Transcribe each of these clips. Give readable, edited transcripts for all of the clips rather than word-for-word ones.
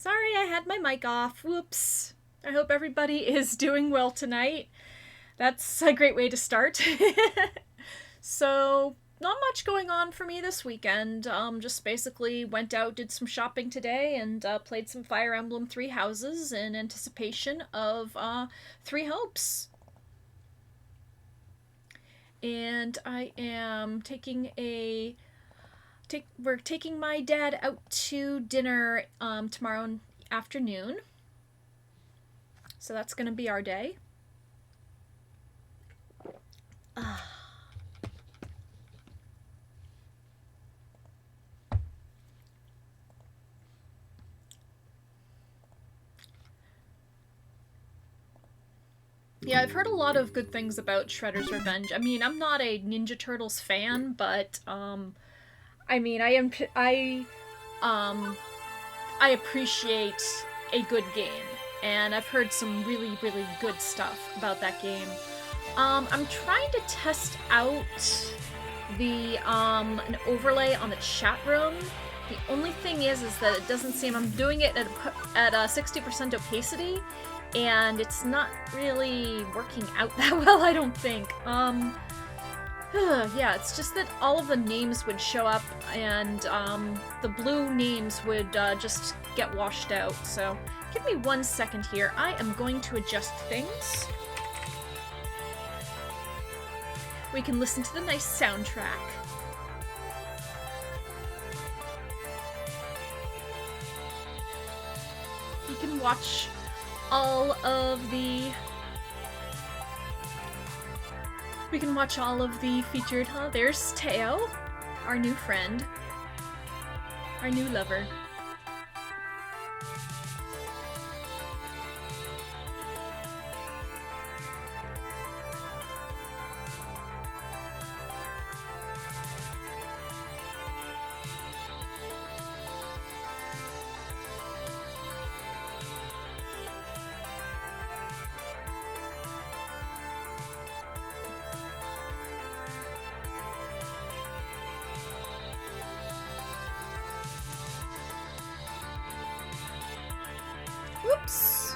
Sorry, I had my mic off. Whoops. I hope everybody is doing well tonight. That's a great way to start. So, not much going on for me this weekend. Just basically went out, did some shopping today, and played some Fire Emblem Three Houses in anticipation of Three Hopes. And I am we're taking my dad out to dinner tomorrow afternoon. So that's gonna be our day. Yeah, I've heard a lot of good things about Shredder's Revenge. I mean, I'm not a Ninja Turtles fan, but I mean, um I appreciate a good game, and I've heard some really really good stuff about that game. I'm trying to test out the an overlay on the chat room. The only thing is that it doesn't seem I'm doing it at a 60% opacity, and it's not really working out that well. I don't think. Yeah, it's just that all of the names would show up, and the blue names would just get washed out. So give me 1 second here. I am going to adjust things. We can listen to the nice soundtrack. You can watch all of the... We can watch all of the featured... Huh? There's Teo, our new friend. Our new lover. Whoops.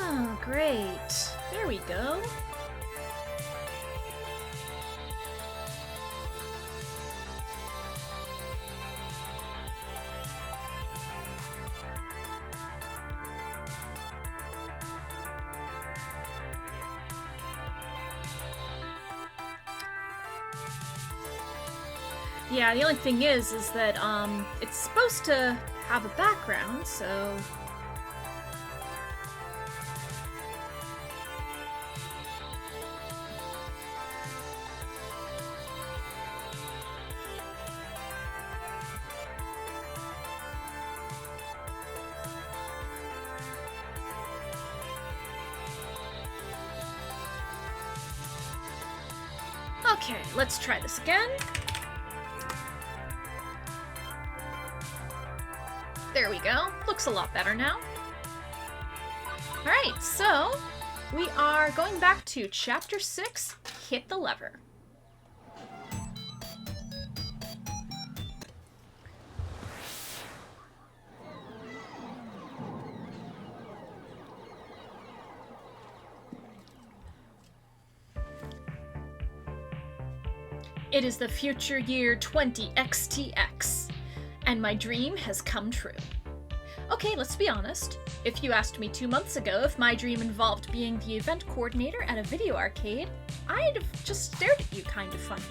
Oh, great. There we go. Yeah, the only thing is that it's supposed to have a background, so okay, let's try this again. There we go. Looks a lot better now. Alright, so we are going back to Chapter 6, Hit the Lever. It is the future year 20XTX, and my dream has come true. Okay, let's be honest. If you asked me 2 months ago if my dream involved being the event coordinator at a video arcade, I'd have just stared at you kind of funny.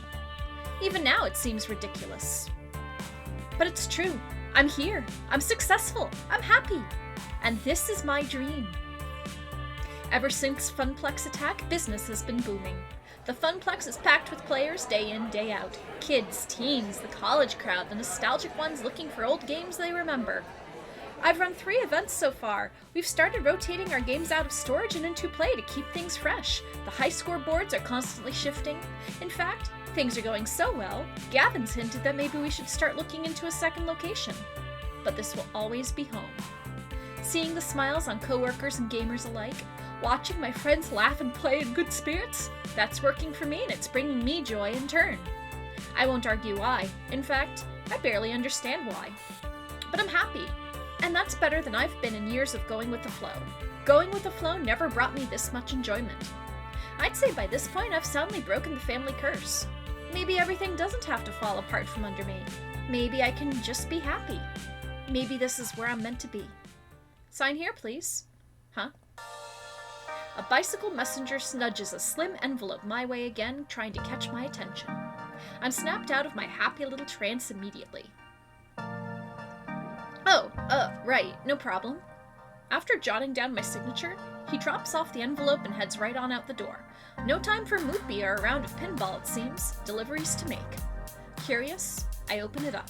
Even now it seems ridiculous. But it's true. I'm here. I'm successful. I'm happy. And this is my dream. Ever since Funplex Attack, business has been booming. The Funplex is packed with players day in, day out. Kids, teens, the college crowd, the nostalgic ones looking for old games they remember. I've run 3 events so far. We've started rotating our games out of storage and into play to keep things fresh. The high score boards are constantly shifting. In fact, things are going so well, Gavin's hinted that maybe we should start looking into a second location. But this will always be home. Seeing the smiles on coworkers and gamers alike, watching my friends laugh and play in good spirits, that's working for me and it's bringing me joy in turn. I won't argue why. In fact, I barely understand why. But I'm happy. And that's better than I've been in years of going with the flow. Going with the flow never brought me this much enjoyment. I'd say by this point I've soundly broken the family curse. Maybe everything doesn't have to fall apart from under me. Maybe I can just be happy. Maybe this is where I'm meant to be. Sign here, please. Huh? A bicycle messenger snudges a slim envelope my way again, trying to catch my attention. I'm snapped out of my happy little trance immediately. Oh, right, no problem. After jotting down my signature, he drops off the envelope and heads right on out the door. No time for Moopy or a round of pinball, it seems. Deliveries to make. Curious, I open it up.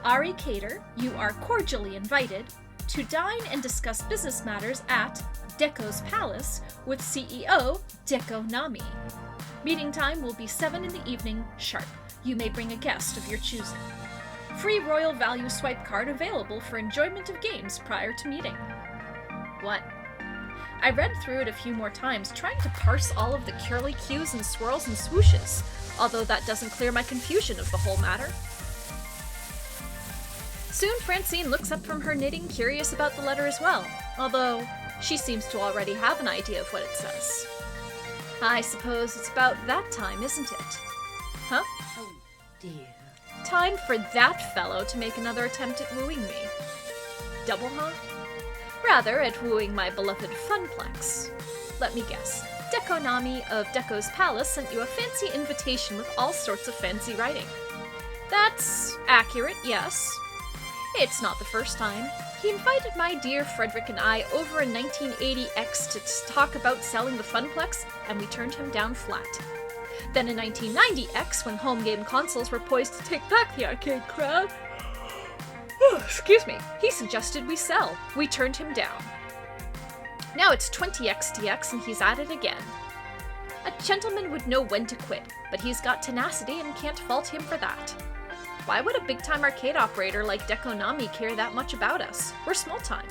Ari Cater, you are cordially invited to dine and discuss business matters at Deco's Palace with CEO Deco Nami. Meeting time will be 7 in the evening, sharp. You may bring a guest of your choosing. Free Royal Value Swipe card available for enjoyment of games prior to meeting. What? I read through it a few more times, trying to parse all of the curly cues and swirls and swooshes, although that doesn't clear my confusion of the whole matter. Soon Francine looks up from her knitting, curious about the letter as well, although she seems to already have an idea of what it says. I suppose it's about that time, isn't it? Huh? Oh, dear. Time for that fellow to make another attempt at wooing me. Double huh? Rather, at wooing my beloved Funplex. Let me guess. Deco Nami of Deco's Palace sent you a fancy invitation with all sorts of fancy writing. That's accurate, yes. It's not the first time. He invited my dear Frederick and I over in 1980X to talk about selling the Funplex, and we turned him down flat. Then in 1990X, when home game consoles were poised to take back the arcade crowd, excuse me, he suggested we sell. We turned him down. Now it's 20XTX and he's at it again. A gentleman would know when to quit, but he's got tenacity and can't fault him for that. Why would a big-time arcade operator like Deco Nami care that much about us? We're small-time.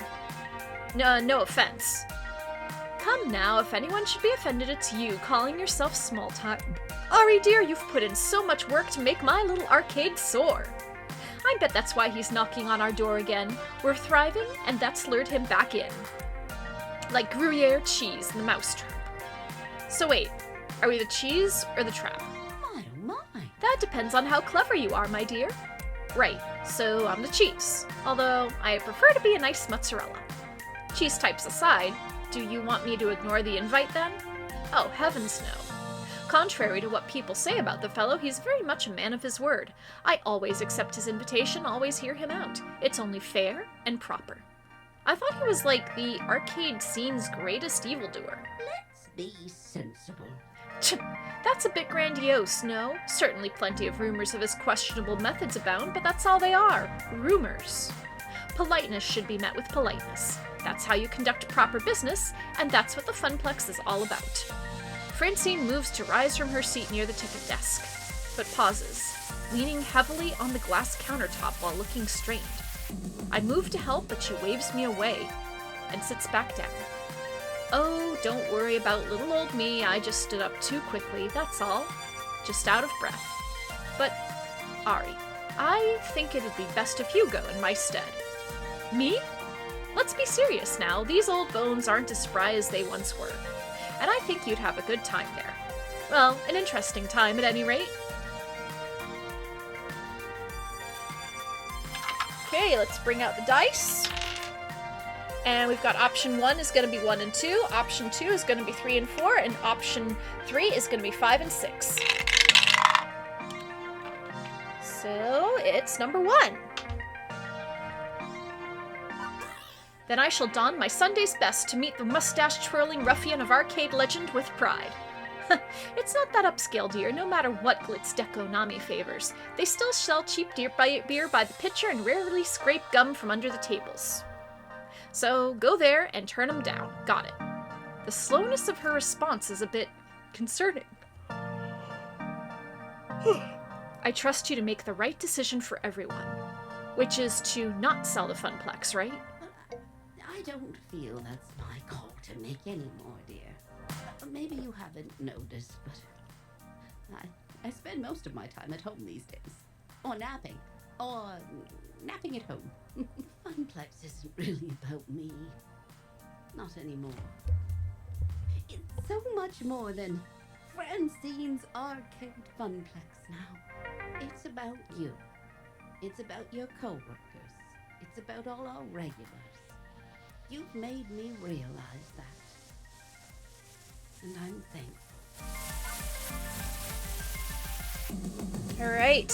No offense. Come now, if anyone should be offended, it's you, calling yourself small-time. Ari dear, you've put in so much work to make my little arcade soar. I bet that's why he's knocking on our door again. We're thriving, and that's lured him back in. Like Gruyere cheese in the mousetrap. So wait, are we the cheese or the trap? My, oh my. That depends on how clever you are, my dear. Right, so I'm the cheese, although I prefer to be a nice mozzarella. Cheese types aside, do you want me to ignore the invite then? Oh, heavens no. Contrary to what people say about the fellow, he's very much a man of his word. I always accept his invitation, always hear him out. It's only fair and proper. I thought he was like the arcade scene's greatest evildoer. Let's be sensible. That's a bit grandiose, no? Certainly plenty of rumors of his questionable methods abound, but that's all they are. Rumors. Politeness should be met with politeness. That's how you conduct proper business, and that's what the Funplex is all about. Francine moves to rise from her seat near the ticket desk, but pauses, leaning heavily on the glass countertop while looking strained. I move to help, but she waves me away and sits back down. Oh, don't worry about little old me, I just stood up too quickly, that's all. Just out of breath. But, Ari, I think it'd be best if you go in my stead. Me? Let's be serious now, these old bones aren't as spry as they once were. And I think you'd have a good time there. Well, an interesting time at any rate. Okay, let's bring out the dice. And we've got option 1 is going to be 1 and 2, option 2 is going to be 3 and 4, and option 3 is going to be 5 and 6. So, it's number 1. Then I shall don my Sunday's best to meet the mustache-twirling ruffian of arcade legend with pride. It's not that upscale, dear, no matter what glitz Deco Nami favors. They still sell cheap beer by the pitcher and rarely scrape gum from under the tables. So, go there and turn 'em down. Got it. The slowness of her response is a bit concerning. I trust you to make the right decision for everyone, which is to not sell the Funplex, right? I don't feel that's my call to make anymore, dear. Maybe you haven't noticed, but I spend most of my time at home these days. Or napping. Or napping at home. Funplex isn't really about me. Not anymore. It's so much more than Francine's Arcade Funplex now. It's about you. It's about your co-workers. It's about all our regulars. You've made me realize that. And I'm thankful. All right.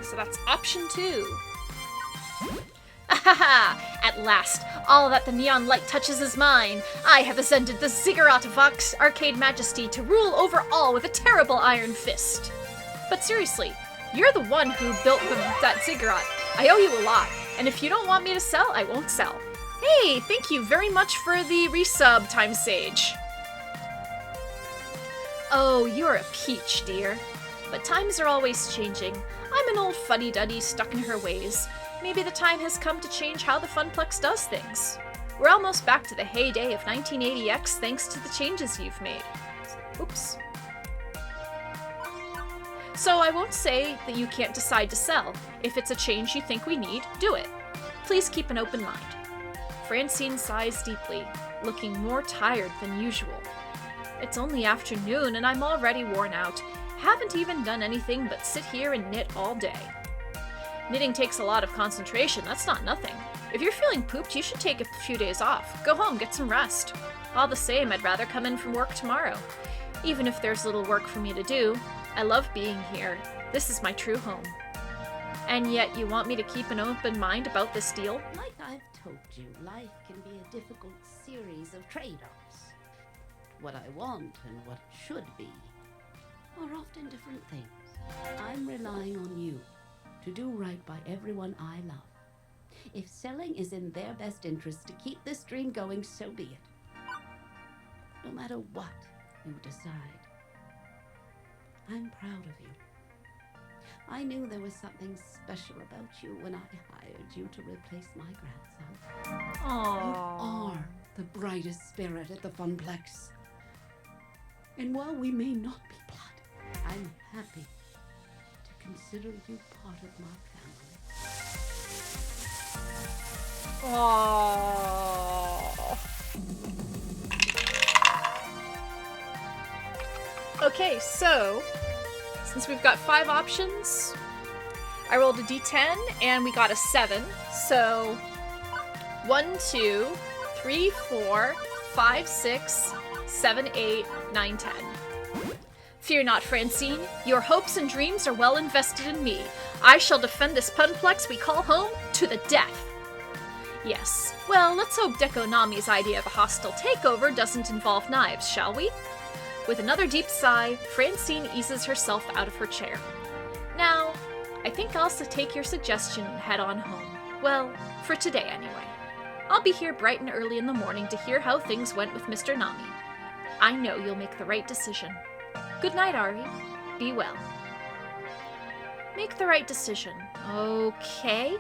So that's option 2. Ahaha! At last, all that the neon light touches is mine. I have ascended the ziggurat of arcade majesty to rule over all with a terrible iron fist. But seriously, you're the one who built that ziggurat. I owe you a lot, and if you don't want me to sell, I won't sell. Hey, thank you very much for the resub, Time Sage. Oh, you're a peach, dear. But times are always changing. I'm an old fuddy-duddy stuck in her ways. Maybe the time has come to change how the Funplex does things. We're almost back to the heyday of 1980X thanks to the changes you've made. Oops. So I won't say that you can't decide to sell. If it's a change you think we need, do it. Please keep an open mind. Francine sighs deeply, looking more tired than usual. It's only afternoon and I'm already worn out. Haven't even done anything but sit here and knit all day. Knitting takes a lot of concentration, that's not nothing. If you're feeling pooped, you should take a few days off. Go home, get some rest. All the same, I'd rather come in from work tomorrow. Even if there's little work for me to do. I love being here. This is my true home. And yet you want me to keep an open mind about this deal? Like I've told you, life can be a difficult series of trade-offs. What I want and what it should be are often different things. I'm relying on you to do right by everyone I love. If selling is in their best interest to keep this dream going, so be it. No matter what you decide. I'm proud of you. I knew there was something special about you when I hired you to replace my grandson. Aww. You are the brightest spirit at the Funplex. And while we may not be blood, I'm happy to consider you part of my family. Aww. Okay, so since we've got 5 options, I rolled a d10 and we got a 7. So 1, 2, 3, 4, 5, 6, 7, 8, 9, 10. Fear not, Francine. Your hopes and dreams are well invested in me. I shall defend this Funplex we call home to the death. Yes. Well, let's hope Deco Nami's idea of a hostile takeover doesn't involve knives, shall we? With another deep sigh, Francine eases herself out of her chair. Now, I think I'll take your suggestion and head on home. Well, for today anyway. I'll be here bright and early in the morning to hear how things went with Mr. Nami. I know you'll make the right decision. Good night, Ari. Be well. Make the right decision. Okay?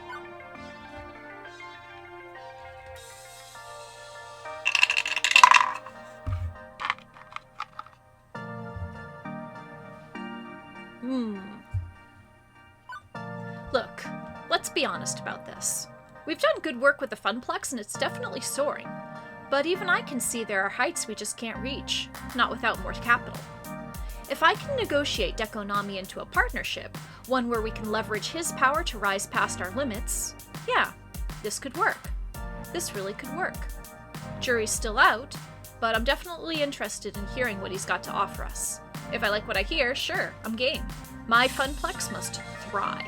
Look, let's be honest about this. We've done good work with the Funplex and it's definitely soaring. But even I can see there are heights we just can't reach, not without more capital. If I can negotiate Dekonami into a partnership, one where we can leverage his power to rise past our limits, yeah, this could work. This really could work. Jury's still out, but I'm definitely interested in hearing what he's got to offer us. If I like what I hear, sure, I'm game. My Funplex must thrive.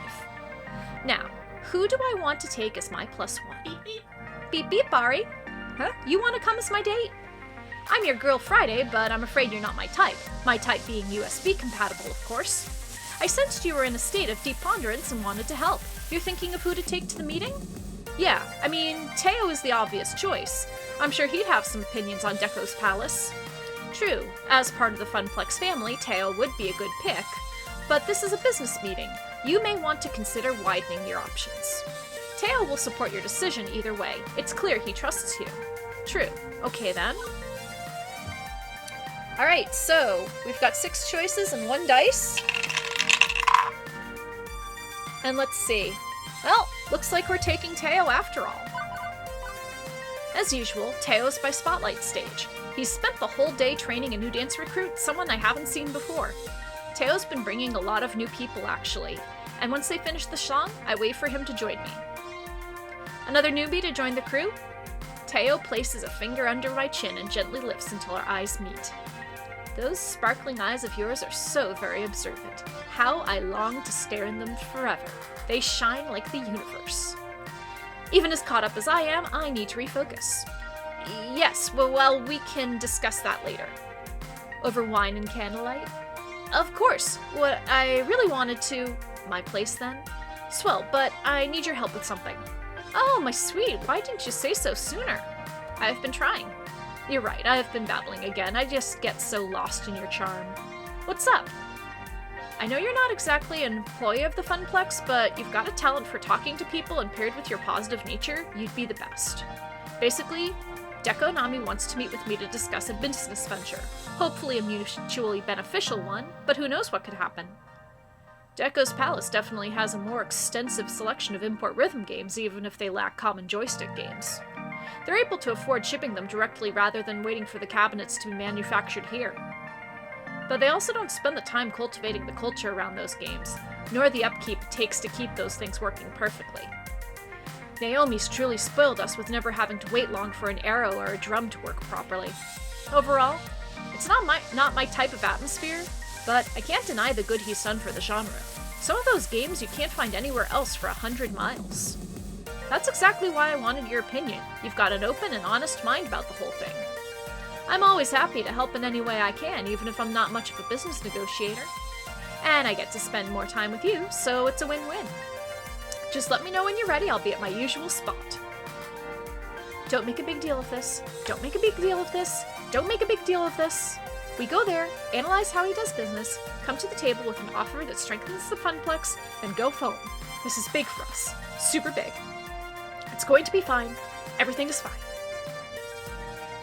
Now, who do I want to take as my +1? Beep beep. Beep beep, Ari. Huh? You want to come as my date? I'm your girl Friday, but I'm afraid you're not my type. My type being USB compatible, of course. I sensed you were in a state of deep ponderance and wanted to help. You're thinking of who to take to the meeting? Yeah, I mean, Teo is the obvious choice. I'm sure he'd have some opinions on Deko's Palace. True, as part of the Funplex family, Teo would be a good pick, but this is a business meeting. You may want to consider widening your options. Teo will support your decision either way. It's clear he trusts you. True. Okay then. Alright, so we've got 6 choices and 1 dice. And let's see. Well, looks like we're taking Teo after all. As usual, Teo's by Spotlight stage. He's spent the whole day training a new dance recruit, someone I haven't seen before. Teo's been bringing a lot of new people, actually, and once they finish the song, I wait for him to join me. Another newbie to join the crew? Teo places a finger under my chin and gently lifts until our eyes meet. Those sparkling eyes of yours are so very observant. How I long to stare in them forever. They shine like the universe. Even as caught up as I am, I need to refocus. Yes, well, we can discuss that later. Over wine and candlelight? Of course. What I really wanted to... My place, then? Swell, but I need your help with something. Oh, my sweet, why didn't you say so sooner? I've been trying. You're right, I've been babbling again. I just get so lost in your charm. What's up? I know you're not exactly an employee of the Funplex, but you've got a talent for talking to people, and paired with your positive nature, you'd be the best. Basically, Dekonami wants to meet with me to discuss a business venture. Hopefully a mutually beneficial one, but who knows what could happen. Deko's Palace definitely has a more extensive selection of import rhythm games, even if they lack common joystick games. They're able to afford shipping them directly rather than waiting for the cabinets to be manufactured here. But they also don't spend the time cultivating the culture around those games, nor the upkeep it takes to keep those things working perfectly. Naomi's truly spoiled us with never having to wait long for an arrow or a drum to work properly. Overall, it's not my type of atmosphere, but I can't deny the good he's done for the genre. Some of those games you can't find anywhere else for 100 miles. That's exactly why I wanted your opinion. You've got an open and honest mind about the whole thing. I'm always happy to help in any way I can, even if I'm not much of a business negotiator. And I get to spend more time with you, so it's a win-win. Just let me know when you're ready, I'll be at my usual spot. Don't make a big deal of this. Don't make a big deal of this. Don't make a big deal of this. We go there, analyze how he does business, come to the table with an offer that strengthens the Funplex, and go home. This is big for us. Super big. It's going to be fine. Everything is fine.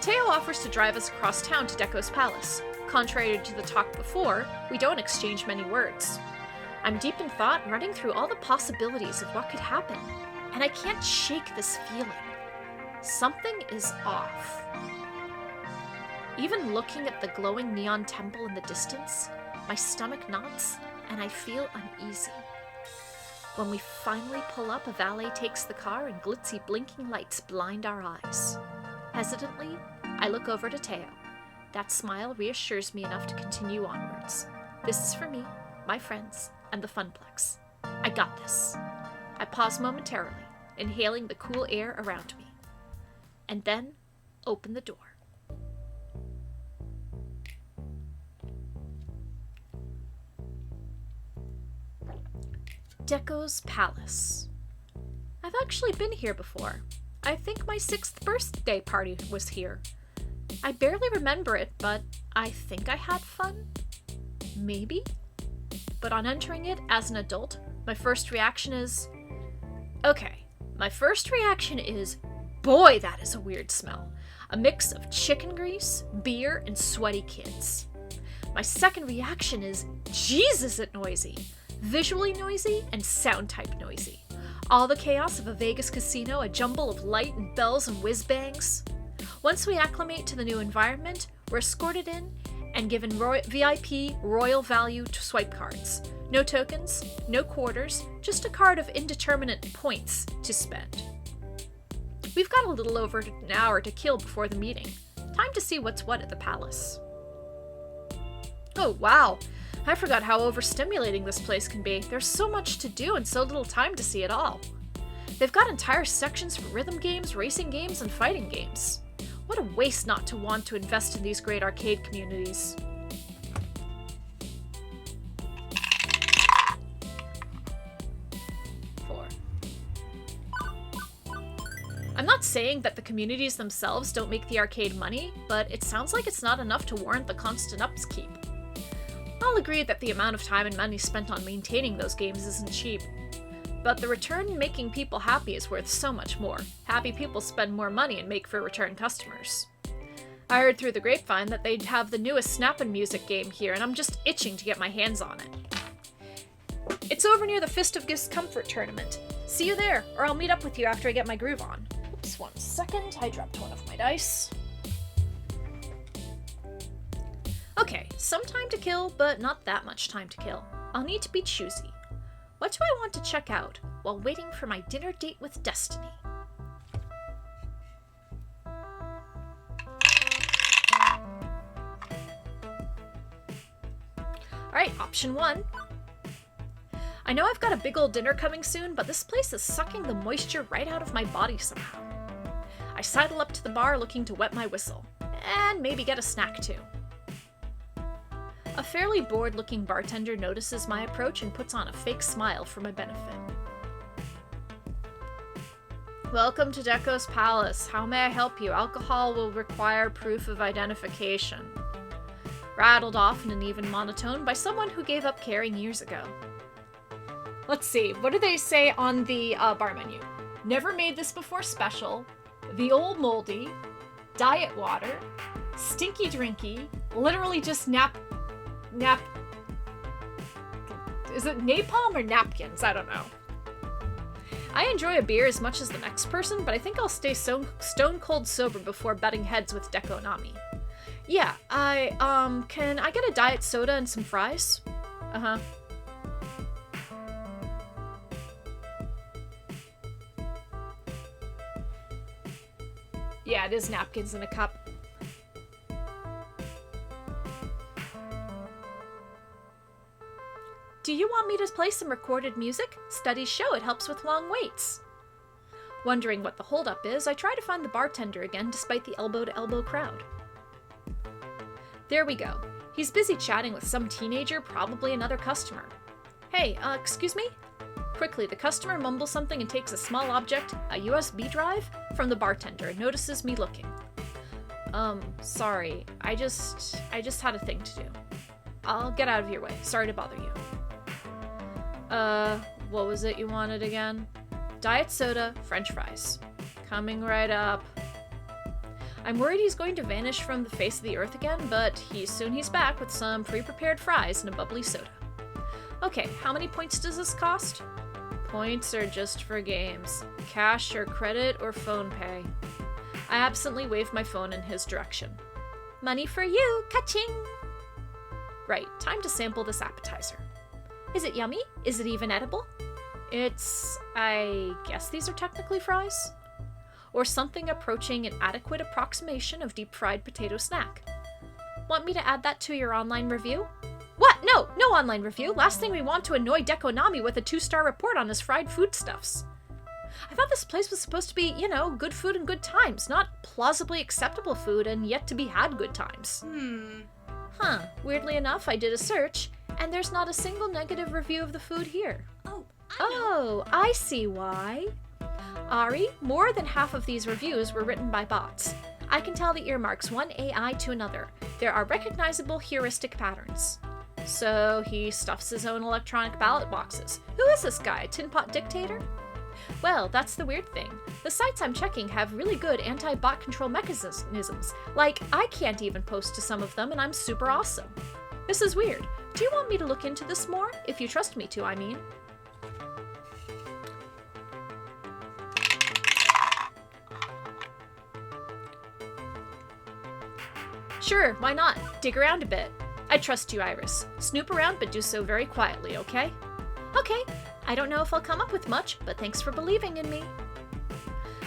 Teo offers to drive us across town to Deko's Palace. Contrary to the talk before, we don't exchange many words. I'm deep in thought, running through all the possibilities of what could happen, and I can't shake this feeling. Something is off. Even looking at the glowing neon temple in the distance, my stomach knots and I feel uneasy. When we finally pull up, a valet takes the car and glitzy blinking lights blind our eyes. Hesitantly, I look over to Teo. That smile reassures me enough to continue onwards. This is for me, my friends, and the Funplex. I got this. I pause momentarily, inhaling the cool air around me, and then open the door. Deko's Palace. I've actually been here before. I think my 6th birthday party was here. I barely remember it, but I think I had fun? Maybe? But on entering it as an adult, my first reaction is... boy, that is a weird smell. A mix of chicken grease, beer, and sweaty kids. My second reaction is, Jesus, it noisy. Visually noisy and sound type noisy. All the chaos of a Vegas casino, a jumble of light and bells and whiz-bangs. Once we acclimate to the new environment, we're escorted in, and given VIP royal value to swipe cards. No tokens, no quarters, just a card of indeterminate points to spend. We've got a little over an hour to kill before the meeting. Time to see what's what at the palace. Oh wow, I forgot how overstimulating this place can be. There's so much to do and so little time to see it all. They've got entire sections for rhythm games, racing games, and fighting games. What a waste not to want to invest in these great arcade communities. I'm not saying that the communities themselves don't make the arcade money, but it sounds like it's not enough to warrant the constant upkeep. I'll agree that the amount of time and money spent on maintaining those games isn't cheap, but the return in making people happy is worth so much more. Happy people spend more money and make for return customers. I heard through the grapevine that they'd have the newest Snappin' Music game here, and I'm just itching to get my hands on it. It's over near the Fist of Discomfort tournament. See you there, or I'll meet up with you after I get my groove on. Oops, 1 second, I dropped one of my dice. Okay, some time to kill, but not that much time to kill. I'll need to be choosy. What do I want to check out while waiting for my dinner date with Destiny? Alright, option 1. I know I've got a big old dinner coming soon, but this place is sucking the moisture right out of my body somehow. I sidle up to the bar looking to wet my whistle, and maybe get a snack too. A fairly bored-looking bartender notices my approach and puts on a fake smile for my benefit. Welcome to Deco's Palace. How may I help you? Alcohol will require proof of identification. Rattled off in an even monotone by someone who gave up caring years ago. Let's see, what do they say on the bar menu? Never made this before special, the old moldy, diet water, stinky drinky, literally just nap, is it napalm or napkins? I don't know. I enjoy a beer as much as the next person, but I think I'll stay stone cold sober before butting heads with Deco Nami. Yeah, can I get a diet soda and some fries? Uh-huh. Yeah, it is napkins in a cup. Do you want me to play some recorded music? Studies show it helps with long waits. Wondering what the holdup is, I try to find the bartender again despite the elbow-to-elbow crowd. There we go. He's busy chatting with some teenager, probably another customer. Hey, excuse me? Quickly, the customer mumbles something and takes a small object, a USB drive, from the bartender and notices me looking. Sorry. I just had a thing to do. I'll get out of your way. Sorry to bother you. What was it you wanted again? Diet soda, french fries. Coming right up. I'm worried he's going to vanish from the face of the earth again, but soon he's back with some pre-prepared fries and a bubbly soda. Okay, how many points does this cost? Points are just for games. Cash or credit or phone pay. I absently wave my phone in his direction. Money for you, ka-ching! Right, time to sample this appetizer. Is it yummy? Is it even edible? I guess these are technically fries? Or something approaching an adequate approximation of deep-fried potato snack. Want me to add that to your online review? What? No online review. Last thing we want to annoy Deco Nami with a 2-star report on his fried foodstuffs. I thought this place was supposed to be, good food and good times, not plausibly acceptable food and yet to be had good times. Huh. Weirdly enough, I did a search, and there's not a single negative review of the food here. I see why. Ari, more than half of these reviews were written by bots. I can tell the earmarks one AI to another. There are recognizable heuristic patterns. So he stuffs his own electronic ballot boxes. Who is this guy, Tin Pot Dictator? Well, that's the weird thing. The sites I'm checking have really good anti-bot control mechanisms. Like, I can't even post to some of them and I'm super awesome. This is weird. Do you want me to look into this more? If you trust me to, I mean. Sure, why not? Dig around a bit. I trust you, Iris. Snoop around, but do so very quietly, okay? Okay. I don't know if I'll come up with much, but thanks for believing in me.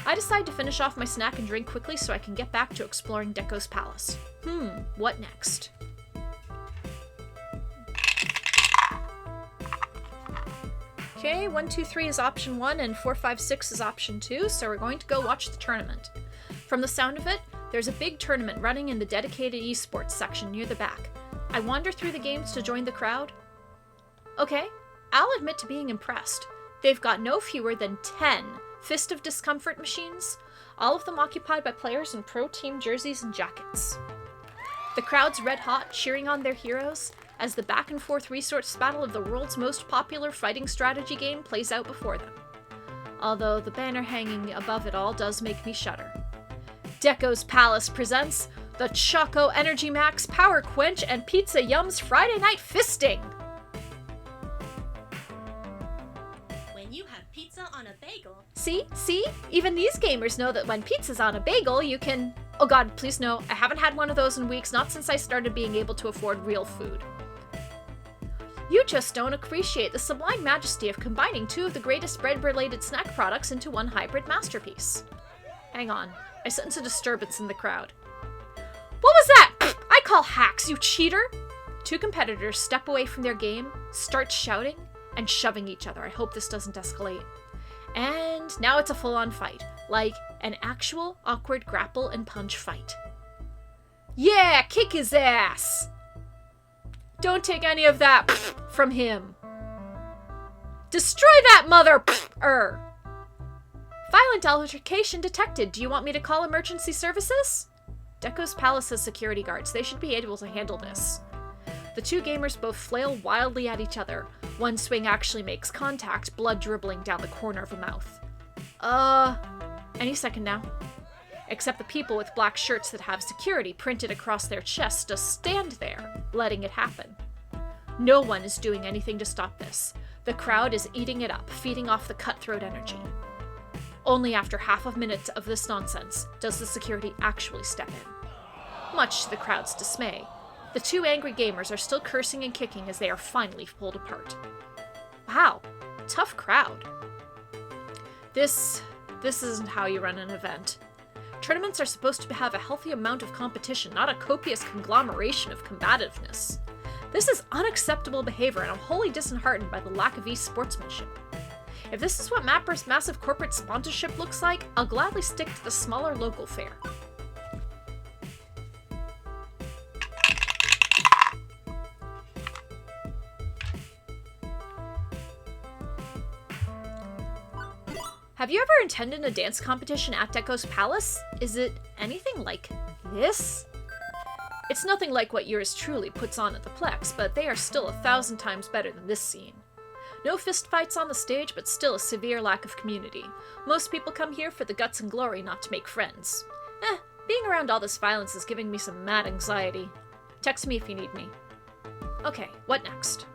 I decide to finish off my snack and drink quickly so I can get back to exploring Deko's palace. What next? Okay, 1, 2, 3 is option 1 and 4, 5, 6 is option 2, so we're going to go watch the tournament. From the sound of it, there's a big tournament running in the dedicated esports section near the back. I wander through the games to join the crowd. Okay, I'll admit to being impressed. They've got no fewer than 10 Fist of Discomfort machines, all of them occupied by players in pro team jerseys and jackets. The crowd's red hot, cheering on their heroes, as the back-and-forth resource battle of the world's most popular fighting strategy game plays out before them. Although the banner hanging above it all does make me shudder. Deko's Palace presents the Choco Energy Max Power Quench and Pizza Yums Friday Night Fisting! When you have pizza on a bagel... See? Even these gamers know that when pizza's on a bagel, you can... Oh god, please no, I haven't had one of those in weeks, not since I started being able to afford real food. You just don't appreciate the sublime majesty of combining two of the greatest bread-related snack products into one hybrid masterpiece. Hang on, I sense a disturbance in the crowd. What was that? I call hacks, you cheater! Two competitors step away from their game, start shouting, and shoving each other. I hope this doesn't escalate. And now it's a full-on fight, like an actual awkward grapple and punch fight. Yeah, kick his ass! Don't take any of that from him. Destroy that mother. Violent altercation detected. Do you want me to call emergency services? Deko's Palace has security guards. They should be able to handle this. The two gamers both flail wildly at each other. One swing actually makes contact, blood dribbling down the corner of a mouth. Any second now. Except the people with black shirts that have security printed across their chests just stand there, letting it happen. No one is doing anything to stop this. The crowd is eating it up, feeding off the cutthroat energy. Only after half a minute of this nonsense does the security actually step in. Much to the crowd's dismay, the two angry gamers are still cursing and kicking as they are finally pulled apart. Wow, tough crowd. This isn't how you run an event. Tournaments are supposed to have a healthy amount of competition, not a copious conglomeration of combativeness. This is unacceptable behavior, and I'm wholly disheartened by the lack of e-sportsmanship. If this is what Mapper's massive corporate sponsorship looks like, I'll gladly stick to the smaller local fare. Have you ever attended a dance competition at Deko's Palace? Is it anything like this? It's nothing like what yours truly puts on at the Plex, but they are still 1,000 times better than this scene. No fistfights on the stage, but still a severe lack of community. Most people come here for the guts and glory, not to make friends. Being around all this violence is giving me some mad anxiety. Text me if you need me. Okay, what next?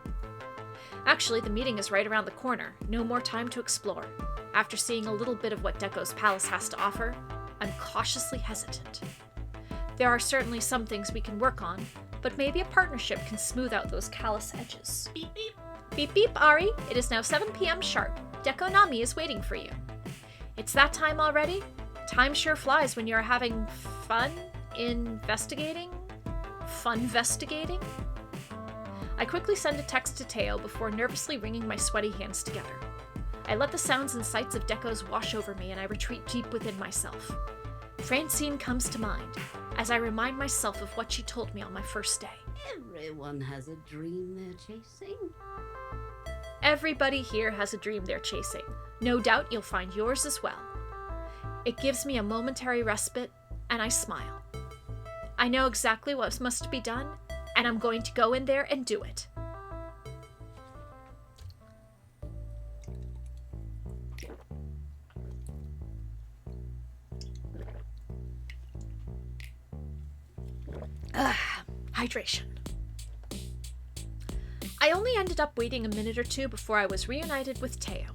Actually, the meeting is right around the corner. No more time to explore. After seeing a little bit of what Deko's Palace has to offer, I'm cautiously hesitant. There are certainly some things we can work on, but maybe a partnership can smooth out those callous edges. Beep beep. Beep beep, Ari. It is now 7 p.m. sharp. Deko Nami is waiting for you. It's that time already? Time sure flies when you're having fun investigating? Fun-vestigating? I quickly send a text to Teo before nervously wringing my sweaty hands together. I let the sounds and sights of Deko's wash over me and I retreat deep within myself. Francine comes to mind as I remind myself of what she told me on my first day. Everyone has a dream they're chasing. Everybody here has a dream they're chasing. No doubt you'll find yours as well. It gives me a momentary respite, and I smile. I know exactly what must be done, and I'm going to go in there and do it. Hydration. I only ended up waiting a minute or two before I was reunited with Teo.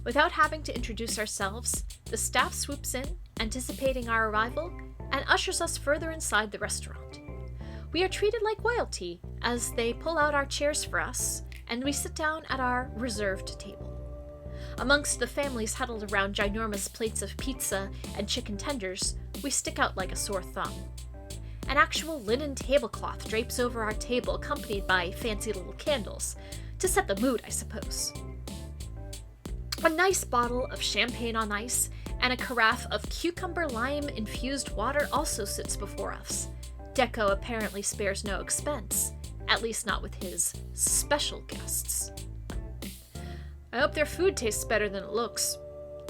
Without having to introduce ourselves, the staff swoops in, anticipating our arrival, and ushers us further inside the restaurant. We are treated like royalty as they pull out our chairs for us, and we sit down at our reserved table. Amongst the families huddled around ginormous plates of pizza and chicken tenders, we stick out like a sore thumb. An actual linen tablecloth drapes over our table, accompanied by fancy little candles, to set the mood, I suppose. A nice bottle of champagne on ice and a carafe of cucumber lime infused water also sits before us. Deco apparently spares no expense, at least not with his special guests. I hope their food tastes better than it looks.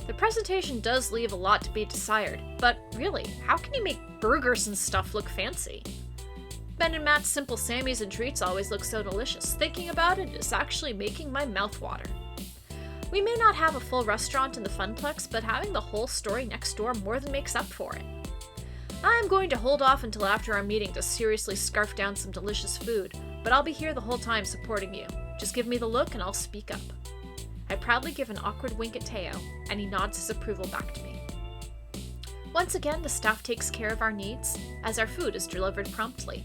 The presentation does leave a lot to be desired, but really, how can you make burgers and stuff look fancy? Ben and Matt's Simple Sammys and treats always look so delicious. Thinking about it is actually making my mouth water. We may not have a full restaurant in the Funplex, but having the whole story next door more than makes up for it. I'm going to hold off until after our meeting to seriously scarf down some delicious food, but I'll be here the whole time supporting you. Just give me the look and I'll speak up. I proudly give an awkward wink at Teo, and he nods his approval back to me. Once again, the staff takes care of our needs, as our food is delivered promptly.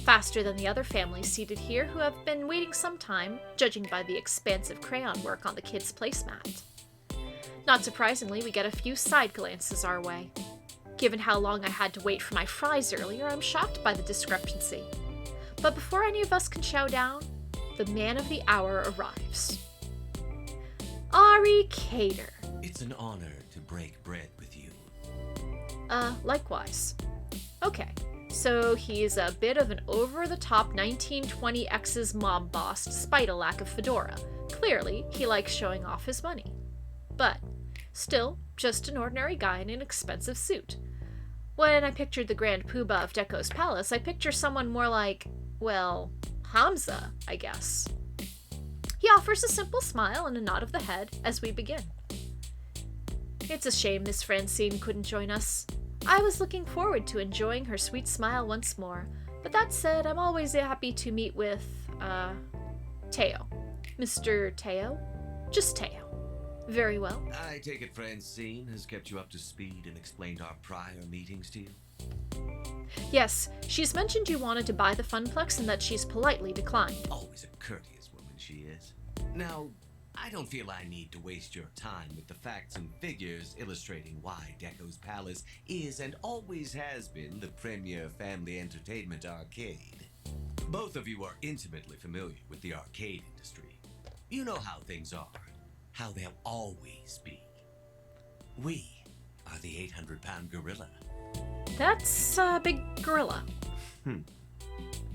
Faster than the other families seated here who have been waiting some time, judging by the expansive crayon work on the kids' placemat. Not surprisingly, we get a few side glances our way. Given how long I had to wait for my fries earlier, I'm shocked by the discrepancy. But before any of us can chow down, the man of the hour arrives. Ari Cater. It's an honor to break bread with you. Likewise. Okay, so he's a bit of an over-the-top 1920X's mob boss despite a lack of fedora. Clearly, he likes showing off his money. But, still, just an ordinary guy in an expensive suit. When I pictured the Grand Poobah of Deco's palace, I picture someone more like, well, Hamza, I guess. He offers a simple smile and a nod of the head as we begin. It's a shame Miss Francine couldn't join us. I was looking forward to enjoying her sweet smile once more, but that said, I'm always happy to meet with, Teo. Mr. Teo? Just Teo. Very well. I take it Francine has kept you up to speed and explained our prior meetings to you? Yes, she's mentioned you wanted to buy the Funplex and that she's politely declined. Always a courteous woman she is. Now, I don't feel I need to waste your time with the facts and figures illustrating why Deco's Palace is and always has been the premier family entertainment arcade. Both of you are intimately familiar with the arcade industry. You know how things are, how they'll always be. We are the 800-pound gorilla. That's a big gorilla.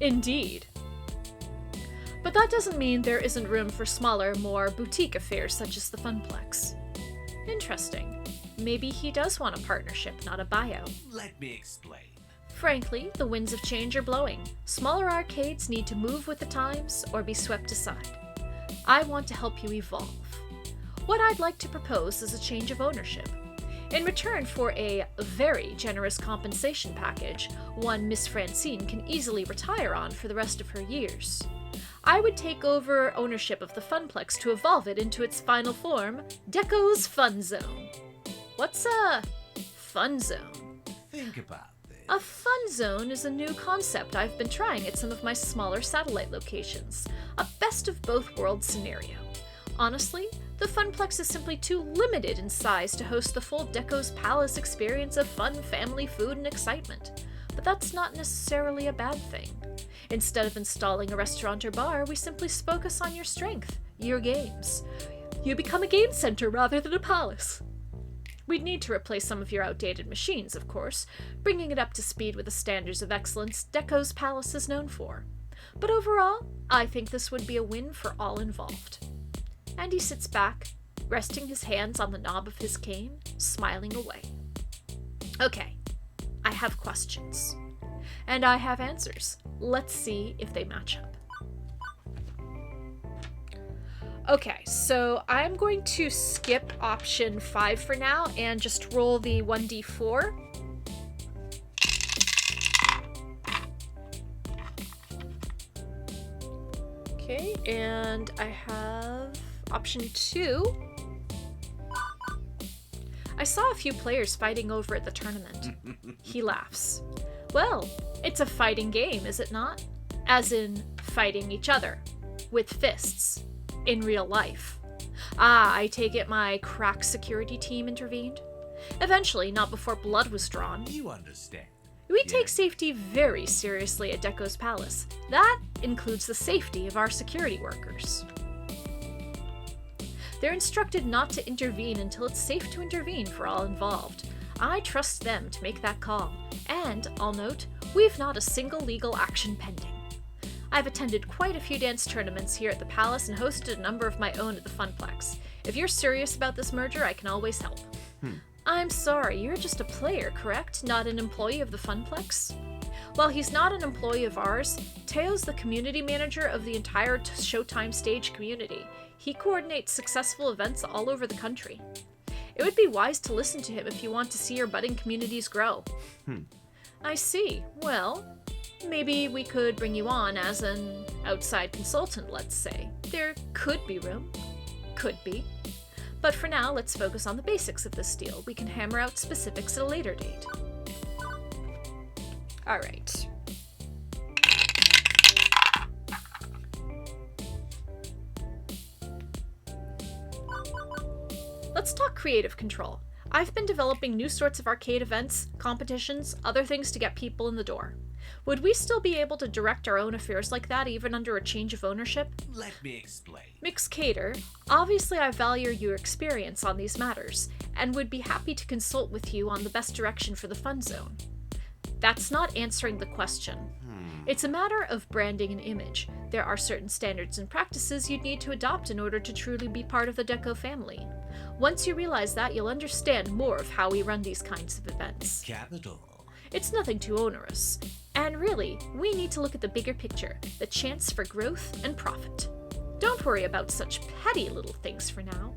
Indeed. But that doesn't mean there isn't room for smaller, more boutique affairs such as the Funplex. Interesting. Maybe he does want a partnership, not a buyout. Let me explain. Frankly, the winds of change are blowing. Smaller arcades need to move with the times or be swept aside. I want to help you evolve. What I'd like to propose is a change of ownership. In return for a very generous compensation package, one Miss Francine can easily retire on for the rest of her years, I would take over ownership of the Funplex to evolve it into its final form, Deco's Fun Zone. What's a fun zone? Think about this. A fun zone is a new concept I've been trying at some of my smaller satellite locations. A best of both worlds scenario. Honestly, the Funplex is simply too limited in size to host the full Deco's Palace experience of fun, family, food, and excitement. But that's not necessarily a bad thing. Instead of installing a restaurant or bar, we simply focus on your strength, your games. You become a game center rather than a palace. We'd need to replace some of your outdated machines, of course, bringing it up to speed with the standards of excellence Deco's Palace is known for. But overall, I think this would be a win for all involved. And he sits back, resting his hands on the knob of his cane, smiling away. Okay, I have questions. And I have answers. Let's see if they match up. Okay, so I'm going to skip option 5 for now and just roll the 1d4. Okay, and I have option 2. I saw a few players fighting over at the tournament. He laughs. Well, It's a fighting game, is it not? As in, fighting each other. With fists. In real life. Ah, I take it my crack security team intervened? Eventually, not before blood was drawn. You understand. We take safety very seriously at Deco's Palace. That includes the safety of our security workers. They're instructed not to intervene until it's safe to intervene for all involved. I trust them to make that call. And, I'll note, we've not a single legal action pending. I've attended quite a few dance tournaments here at the Palace and hosted a number of my own at the Funplex. If you're serious about this merger, I can always help. I'm sorry, you're just a player, correct? Not an employee of the Funplex? While he's not an employee of ours, Teo's the community manager of the entire Showtime stage community. He coordinates successful events all over the country. It would be wise to listen to him if you want to see your budding communities grow. I see. Well, maybe we could bring you on as an outside consultant, let's say. There could be room. Could be. But for now, let's focus on the basics of this deal. We can hammer out specifics at a later date. Alright. Let's talk creative control. I've been developing new sorts of arcade events, competitions, other things to get people in the door. Would we still be able to direct our own affairs like that even under a change of ownership? Let me explain. Mixcator, obviously I value your experience on these matters, and would be happy to consult with you on the best direction for the Fun Zone. That's not answering the question. It's a matter of branding and image. There are certain standards and practices you'd need to adopt in order to truly be part of the Deco family. Once you realize that, you'll understand more of how we run these kinds of events. Capital. It's nothing too onerous. And really, we need to look at the bigger picture, the chance for growth and profit. Don't worry about such petty little things for now.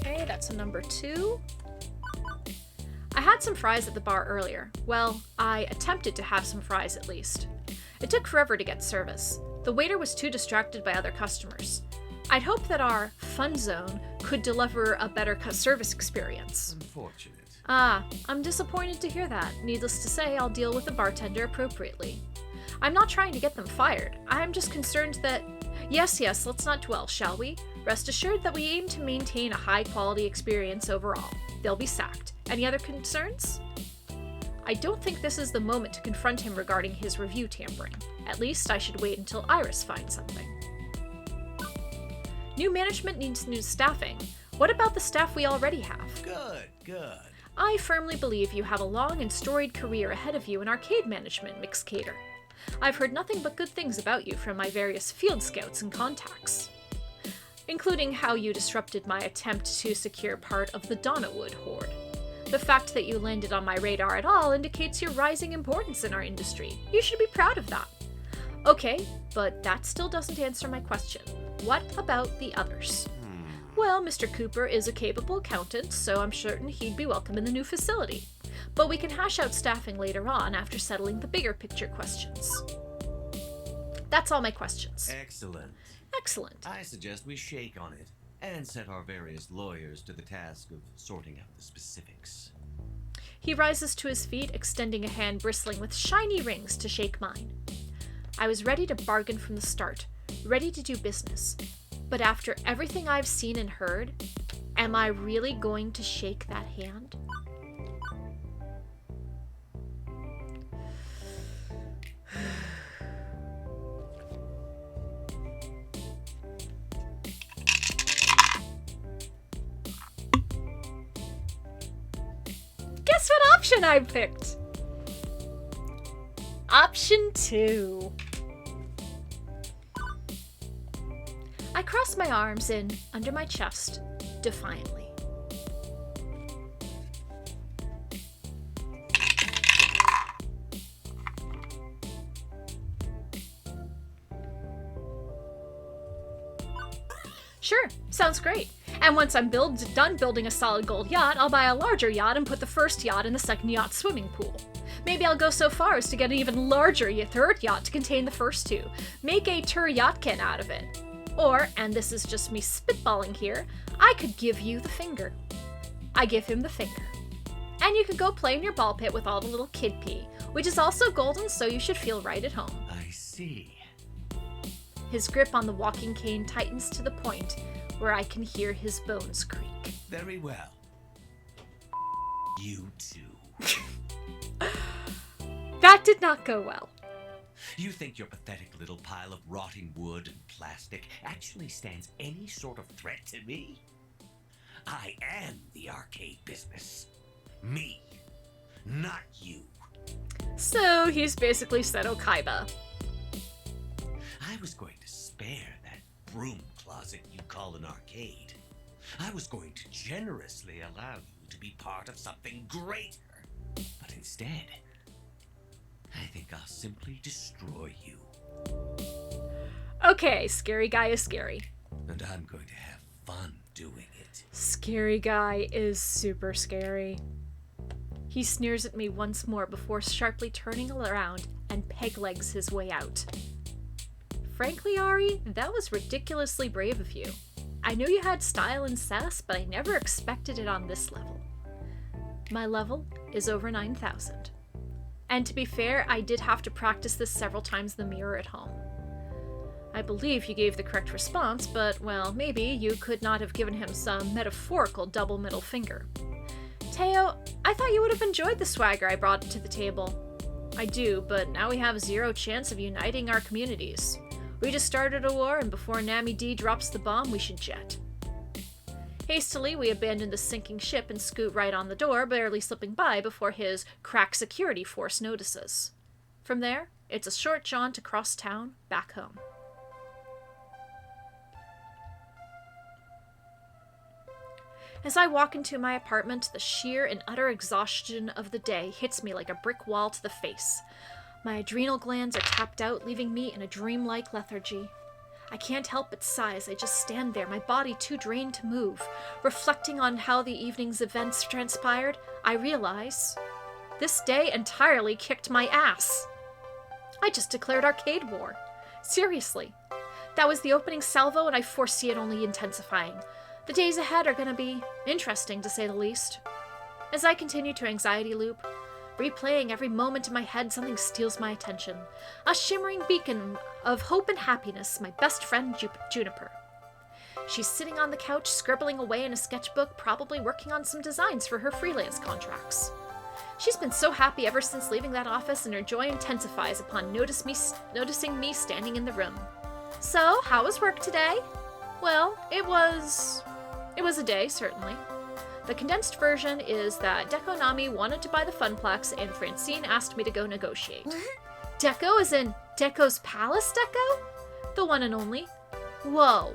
Okay, that's a number 2. I had some fries at the bar earlier. Well, I attempted to have some fries at least. It took forever to get service. The waiter was too distracted by other customers. I'd hoped that our Fun Zone could deliver a better service experience. Unfortunate. Ah, I'm disappointed to hear that. Needless to say, I'll deal with the bartender appropriately. I'm not trying to get them fired. I'm just concerned that... Yes, let's not dwell, shall we? Rest assured that we aim to maintain a high-quality experience overall. They'll be sacked. Any other concerns? I don't think this is the moment to confront him regarding his review tampering. At least I should wait until Iris finds something. New management needs new staffing. What about the staff we already have? Good. I firmly believe you have a long and storied career ahead of you in arcade management, Mixcator. I've heard nothing but good things about you from my various field scouts and contacts, including how you disrupted my attempt to secure part of the Donnawood Horde. The fact that you landed on my radar at all indicates your rising importance in our industry. You should be proud of that. Okay, but that still doesn't answer my question. What about the others? Well, Mr. Cooper is a capable accountant, so I'm certain he'd be welcome in the new facility. But we can hash out staffing later on after settling the bigger picture questions. That's all my questions. Excellent. Excellent. I suggest we shake on it and set our various lawyers to the task of sorting out the specifics. He rises to his feet, extending a hand bristling with shiny rings to shake mine. I was ready to bargain from the start, ready to do business. But after everything I've seen and heard, am I really going to shake that hand? Guess what option I picked? Option 2. I cross my arms in, under my chest, defiantly. Sure, sounds great. And once I'm done building a solid gold yacht, I'll buy a larger yacht and put the first yacht in the second yacht swimming pool. Maybe I'll go so far as to get an even larger third yacht to contain the first two. Make a Tur Yachtkin out of it. Or, and this is just me spitballing here, I could give you the finger. I give him the finger. And you could go play in your ball pit with all the little kid pee, which is also golden, so you should feel right at home. I see. His grip on the walking cane tightens to the point where I can hear his bones creak. Very well. You too. That did not go well. You think your pathetic little pile of rotting wood and plastic actually stands any sort of threat to me? I am the arcade business. Me, not you. So he's basically Seto Kaiba. I was going to spare that broom closet you call an arcade. I was going to generously allow you to be part of something greater. But instead, I think I'll simply destroy you. Okay, scary guy is scary. And I'm going to have fun doing it. Scary guy is super scary. He sneers at me once more before sharply turning around and peg-legs his way out. Frankly, Ari, that was ridiculously brave of you. I knew you had style and sass, but I never expected it on this level. My level is over 9,000. And to be fair, I did have to practice this several times in the mirror at home. I believe you gave the correct response, but, well, maybe you could not have given him some metaphorical double middle finger. Teo, I thought you would have enjoyed the swagger I brought to the table. I do, but now we have zero chance of uniting our communities. We just started a war, and before Nami D drops the bomb, we should jet. Hastily, we abandon the sinking ship and scoot right on the door, barely slipping by before his crack security force notices. From there, it's a short jaunt across town, back home. As I walk into my apartment, the sheer and utter exhaustion of the day hits me like a brick wall to the face. My adrenal glands are tapped out, leaving me in a dreamlike lethargy. I can't help but sigh as I just stand there, my body too drained to move. Reflecting on how the evening's events transpired, I realize this day entirely kicked my ass. I just declared arcade war. Seriously. That was the opening salvo, and I foresee it only intensifying. The days ahead are going to be interesting, to say the least. As I continue to anxiety loop, replaying every moment in my head, something steals my attention. A shimmering beacon of hope and happiness, my best friend Juniper. She's sitting on the couch, scribbling away in a sketchbook, probably working on some designs for her freelance contracts. She's been so happy ever since leaving that office, and her joy intensifies upon noticing me standing in the room. So, how was work today? Well, it was a day, certainly. The condensed version is that Deco Nami wanted to buy the Funplex, and Francine asked me to go negotiate. Deco as in Deco's Palace Deco? The one and only? Whoa.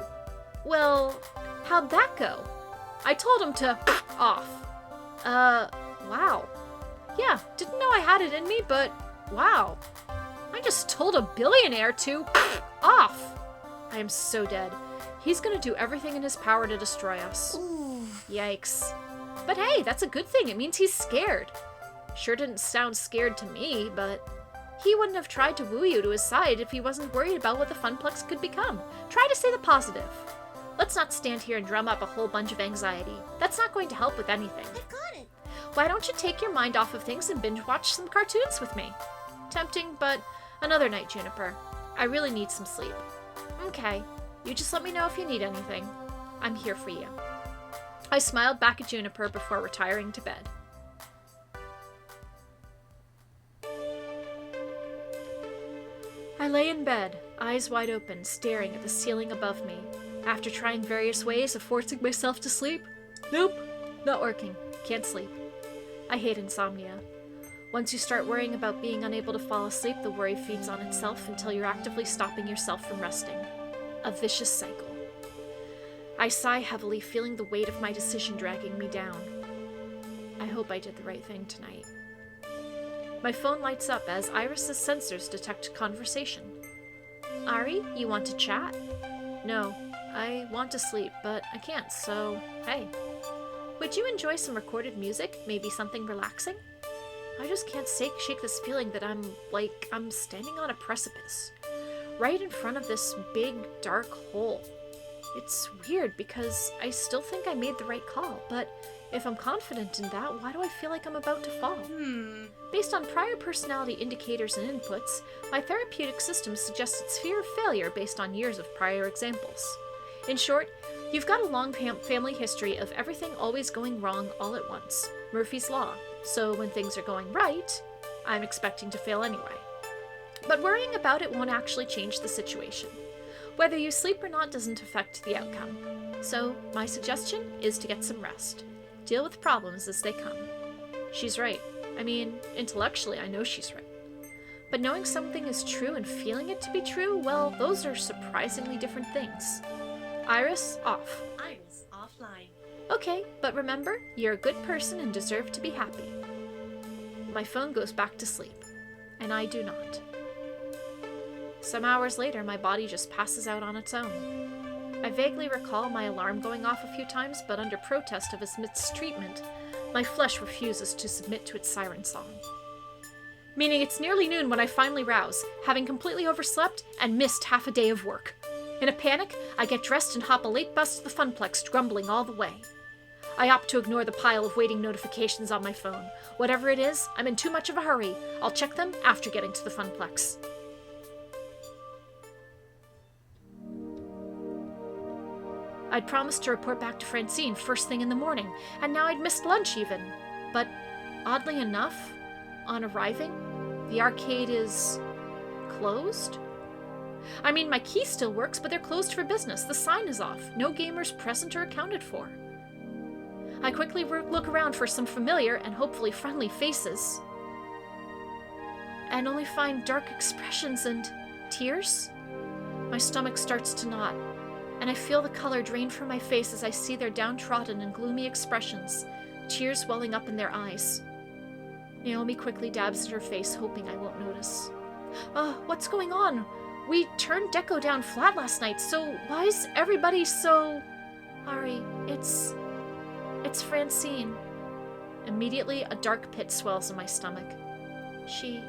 Well, how'd that go? I told him to off. Wow. Yeah, didn't know I had it in me, but wow. I just told a billionaire to off. I am so dead. He's gonna do everything in his power to destroy us. Ooh. Yikes. But hey, that's a good thing. It means he's scared. Sure didn't sound scared to me, but he wouldn't have tried to woo you to his side if he wasn't worried about what the Funplex could become. Try to stay the positive. Let's not stand here and drum up a whole bunch of anxiety. That's not going to help with anything. I got it. Why don't you take your mind off of things and binge watch some cartoons with me? Tempting, but another night, Juniper. I really need some sleep. Okay, you just let me know if you need anything. I'm here for you. I smiled back at Juniper before retiring to bed. I lay in bed, eyes wide open, staring at the ceiling above me. After trying various ways of forcing myself to sleep, nope, not working. Can't sleep. I hate insomnia. Once you start worrying about being unable to fall asleep, the worry feeds on itself until you're actively stopping yourself from resting. A vicious cycle. I sigh heavily, feeling the weight of my decision dragging me down. I hope I did the right thing tonight. My phone lights up as Iris's sensors detect conversation. Ari, you want to chat? No, I want to sleep, but I can't, so hey. Would you enjoy some recorded music? Maybe something relaxing? I just can't shake this feeling that I'm standing on a precipice. right in front of this big, dark hole. It's weird because I still think I made the right call, but if I'm confident in that, why do I feel like I'm about to fall? Based on prior personality indicators and inputs, my therapeutic system suggests it's fear of failure based on years of prior examples. In short, you've got a long family history of everything always going wrong all at once. Murphy's Law. So when things are going right, I'm expecting to fail anyway. But worrying about it won't actually change the situation. Whether you sleep or not doesn't affect the outcome. So my suggestion is to get some rest. Deal with problems as they come. She's right. I mean, intellectually, I know she's right. But knowing something is true and feeling it to be true, well, those are surprisingly different things. Iris, off. Iris, offline. Okay, but remember, you're a good person and deserve to be happy. My phone goes back to sleep, and I do not. Some hours later, my body just passes out on its own. I vaguely recall my alarm going off a few times, but under protest of its mistreatment, my flesh refuses to submit to its siren song. Meaning it's nearly noon when I finally rouse, having completely overslept and missed half a day of work. In a panic, I get dressed and hop a late bus to the Funplex, grumbling all the way. I opt to ignore the pile of waiting notifications on my phone. Whatever it is, I'm in too much of a hurry. I'll check them after getting to the Funplex. I'd promised to report back to Francine first thing in the morning, and now I'd missed lunch even. But, oddly enough, on arriving, the arcade is closed? I mean, my key still works, but they're closed for business. The sign is off. No gamers present or accounted for. I quickly look around for some familiar and hopefully friendly faces, and only find dark expressions and tears. My stomach starts to knot, and I feel the color drain from my face as I see their downtrodden and gloomy expressions, tears welling up in their eyes. Naomi quickly dabs at her face, hoping I won't notice. What's going on? We turned Deco down flat last night, so why is everybody so... Ari, it's Francine. Immediately, a dark pit swells in my stomach. She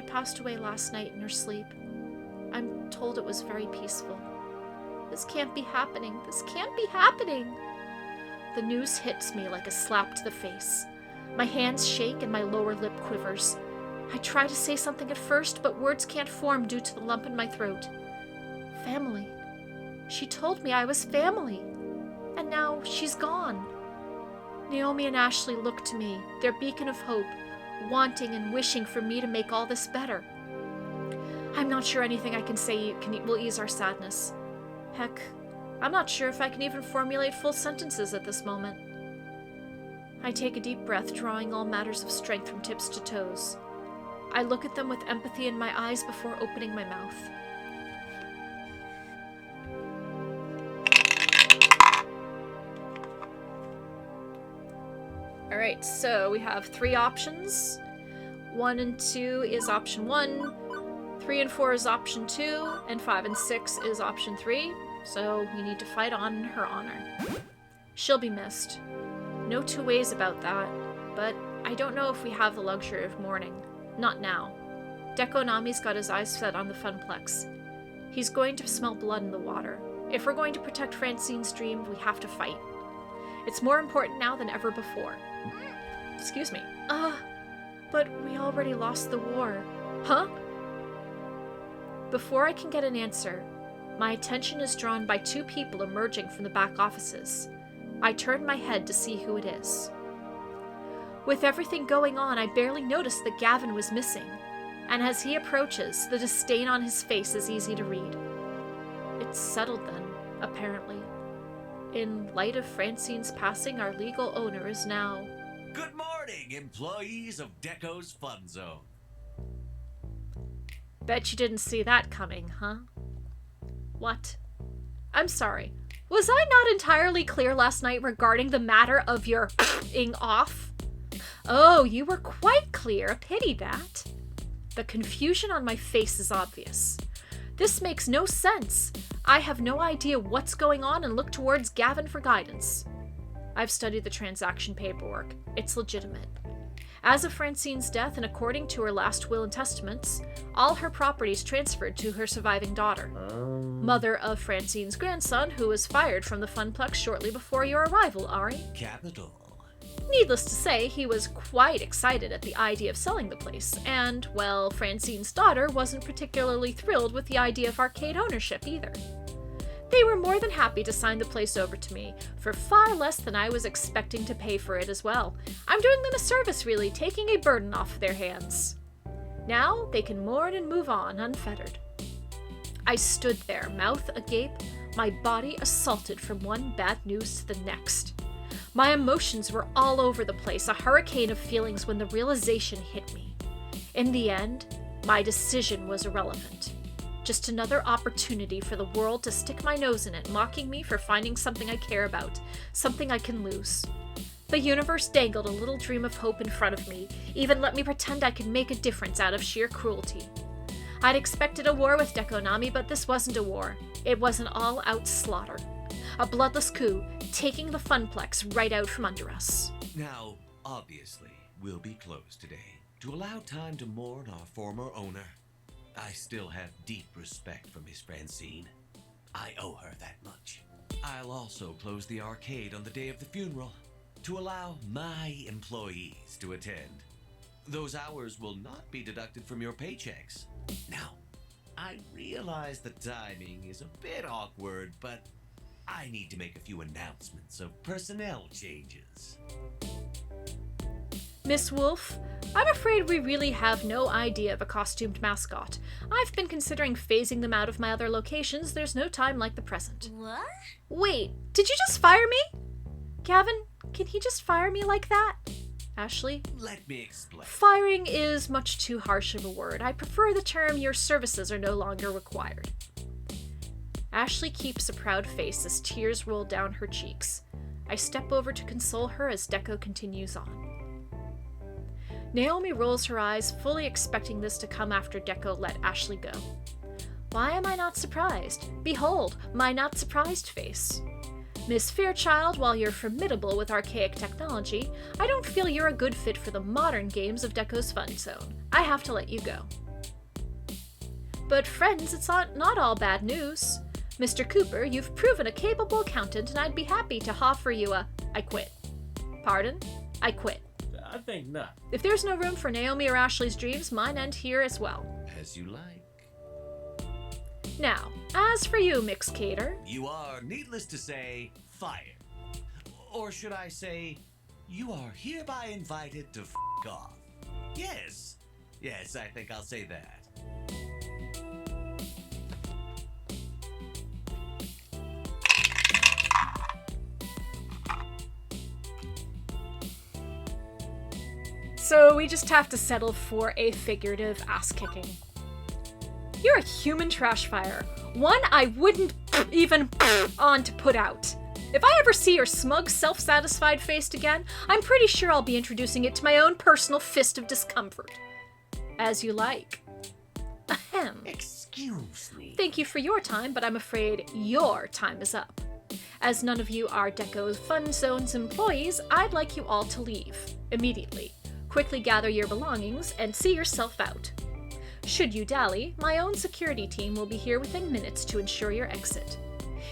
passed away last night in her sleep. I'm told it was very peaceful. This can't be happening. This can't be happening. The news hits me like a slap to the face. My hands shake and my lower lip quivers. I try to say something at first, but words can't form due to the lump in my throat. Family. She told me I was family. And now she's gone. Naomi and Ashley look to me, their beacon of hope, wanting and wishing for me to make all this better. I'm not sure anything I can say will ease our sadness. Heck, I'm not sure if I can even formulate full sentences at this moment. I take a deep breath, drawing all matters of strength from tips to toes. I look at them with empathy in my eyes before opening my mouth. Alright, so we have 3 options. 1 and 2 is option 1, 3 and 4 is option 2, and 5 and 6 is option 3. So we need to fight on in her honor. She'll be missed. No two ways about that, but I don't know if we have the luxury of mourning. Not now. Deco Nami's got his eyes set on the Funplex. He's going to smell blood in the water. If we're going to protect Francine's dream, we have to fight. It's more important now than ever before. Excuse me. But we already lost the war. Huh? Before I can get an answer, my attention is drawn by 2 people emerging from the back offices. I turn my head to see who it is. With everything going on, I barely noticed that Gavin was missing, and as he approaches, the disdain on his face is easy to read. It's settled then, apparently. In light of Francine's passing, our legal owner is now... Good morning, employees of Deco's Fun Zone. Bet you didn't see that coming, huh? What? I'm sorry. Was I not entirely clear last night regarding the matter of your ing off? Oh, you were quite clear. A pity that. The confusion on my face is obvious. This makes no sense. I have no idea what's going on and look towards Gavin for guidance. I've studied the transaction paperwork. It's legitimate. As of Francine's death, and according to her last will and testaments, all her properties transferred to her surviving daughter, mother of Francine's grandson, who was fired from the Funplex shortly before your arrival, Ari. Capital. Needless to say, he was quite excited at the idea of selling the place, and, well, Francine's daughter wasn't particularly thrilled with the idea of arcade ownership either. They were more than happy to sign the place over to me, for far less than I was expecting to pay for it as well. I'm doing them a service, really, taking a burden off of their hands. Now they can mourn and move on unfettered. I stood there, mouth agape, my body assaulted from one bad news to the next. My emotions were all over the place, a hurricane of feelings when the realization hit me. In the end, my decision was irrelevant. Just another opportunity for the world to stick my nose in it, mocking me for finding something I care about, something I can lose. The universe dangled a little dream of hope in front of me, even let me pretend I could make a difference out of sheer cruelty. I'd expected a war with Dekonami, but this wasn't a war. It was an all-out slaughter. A bloodless coup, taking the Funplex right out from under us. Now, obviously, we'll be closed today to allow time to mourn our former owner. I still have deep respect for Miss Francine. I owe her that much. I'll also close the arcade on the day of the funeral to allow my employees to attend. Those hours will not be deducted from your paychecks. Now, I realize the timing is a bit awkward, but I need to make a few announcements of personnel changes. Miss Wolf, I'm afraid we really have no idea of a costumed mascot. I've been considering phasing them out of my other locations. There's no time like the present. What? Wait, did you just fire me? Gavin, can he just fire me like that? Ashley? Let me explain. Firing is much too harsh of a word. I prefer the term your services are no longer required. Ashley keeps a proud face as tears roll down her cheeks. I step over to console her as Deko continues on. Naomi rolls her eyes, fully expecting this to come after Deko let Ashley go. Why am I not surprised? Behold, my not surprised face. Miss Fairchild, while you're formidable with archaic technology, I don't feel you're a good fit for the modern games of Deko's Fun Zone. I have to let you go. But friends, it's not all bad news. Mr. Cooper, you've proven a capable accountant, and I'd be happy to offer you a... I quit. Pardon? I quit. I think not. If there's no room for Naomi or Ashley's dreams, mine end here as well. As you like. Now, as for you, Mixcator, You are, needless to say, fired. Or should I say, you are hereby invited to f*** off. Yes. Yes, I think I'll say that. so we just have to settle for a figurative ass-kicking. You're a human trash fire. One I wouldn't even on to put out. If I ever see your smug, self-satisfied face again, I'm pretty sure I'll be introducing it to my own personal fist of discomfort. As you like. Ahem. Excuse me. Thank you for your time, but I'm afraid your time is up. As none of you are Deko's Fun Zone's employees, I'd like you all to leave. Immediately. Quickly gather your belongings and see yourself out. Should you dally, my own security team will be here within minutes to ensure your exit.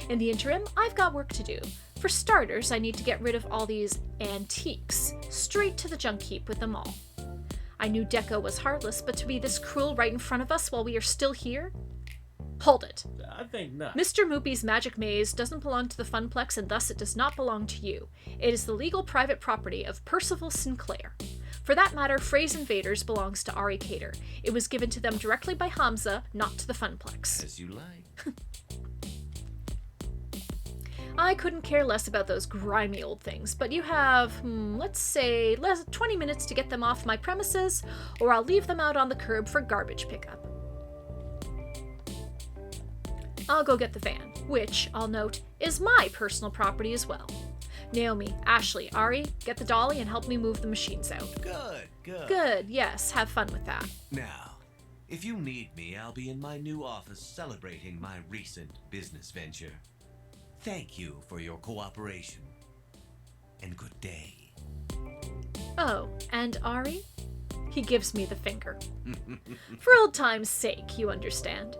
In the interim, I've got work to do. For starters, I need to get rid of all these antiques. Straight to the junk heap with them all. I knew Deko was heartless, but to be this cruel right in front of us while we are still here? Hold it. I think not. Mr. Moopy's magic maze doesn't belong to the Funplex, and thus it does not belong to you. It is the legal private property of Percival Sinclair. For that matter, Phrase Invaders belongs to Ari Cater. It was given to them directly by Hamza, not to the Funplex. As you like. I couldn't care less about those grimy old things, but you have, let's say, 20 minutes to get them off my premises, or I'll leave them out on the curb for garbage pickup. I'll go get the van, which, I'll note, is my personal property as well. Naomi, Ashley, Ari, get the dolly and help me move the machines out. Good, good. Good, yes, have fun with that. Now, if you need me, I'll be in my new office celebrating my recent business venture. Thank you for your cooperation. And good day. Oh, and Ari? He gives me the finger. For old time's sake, you understand.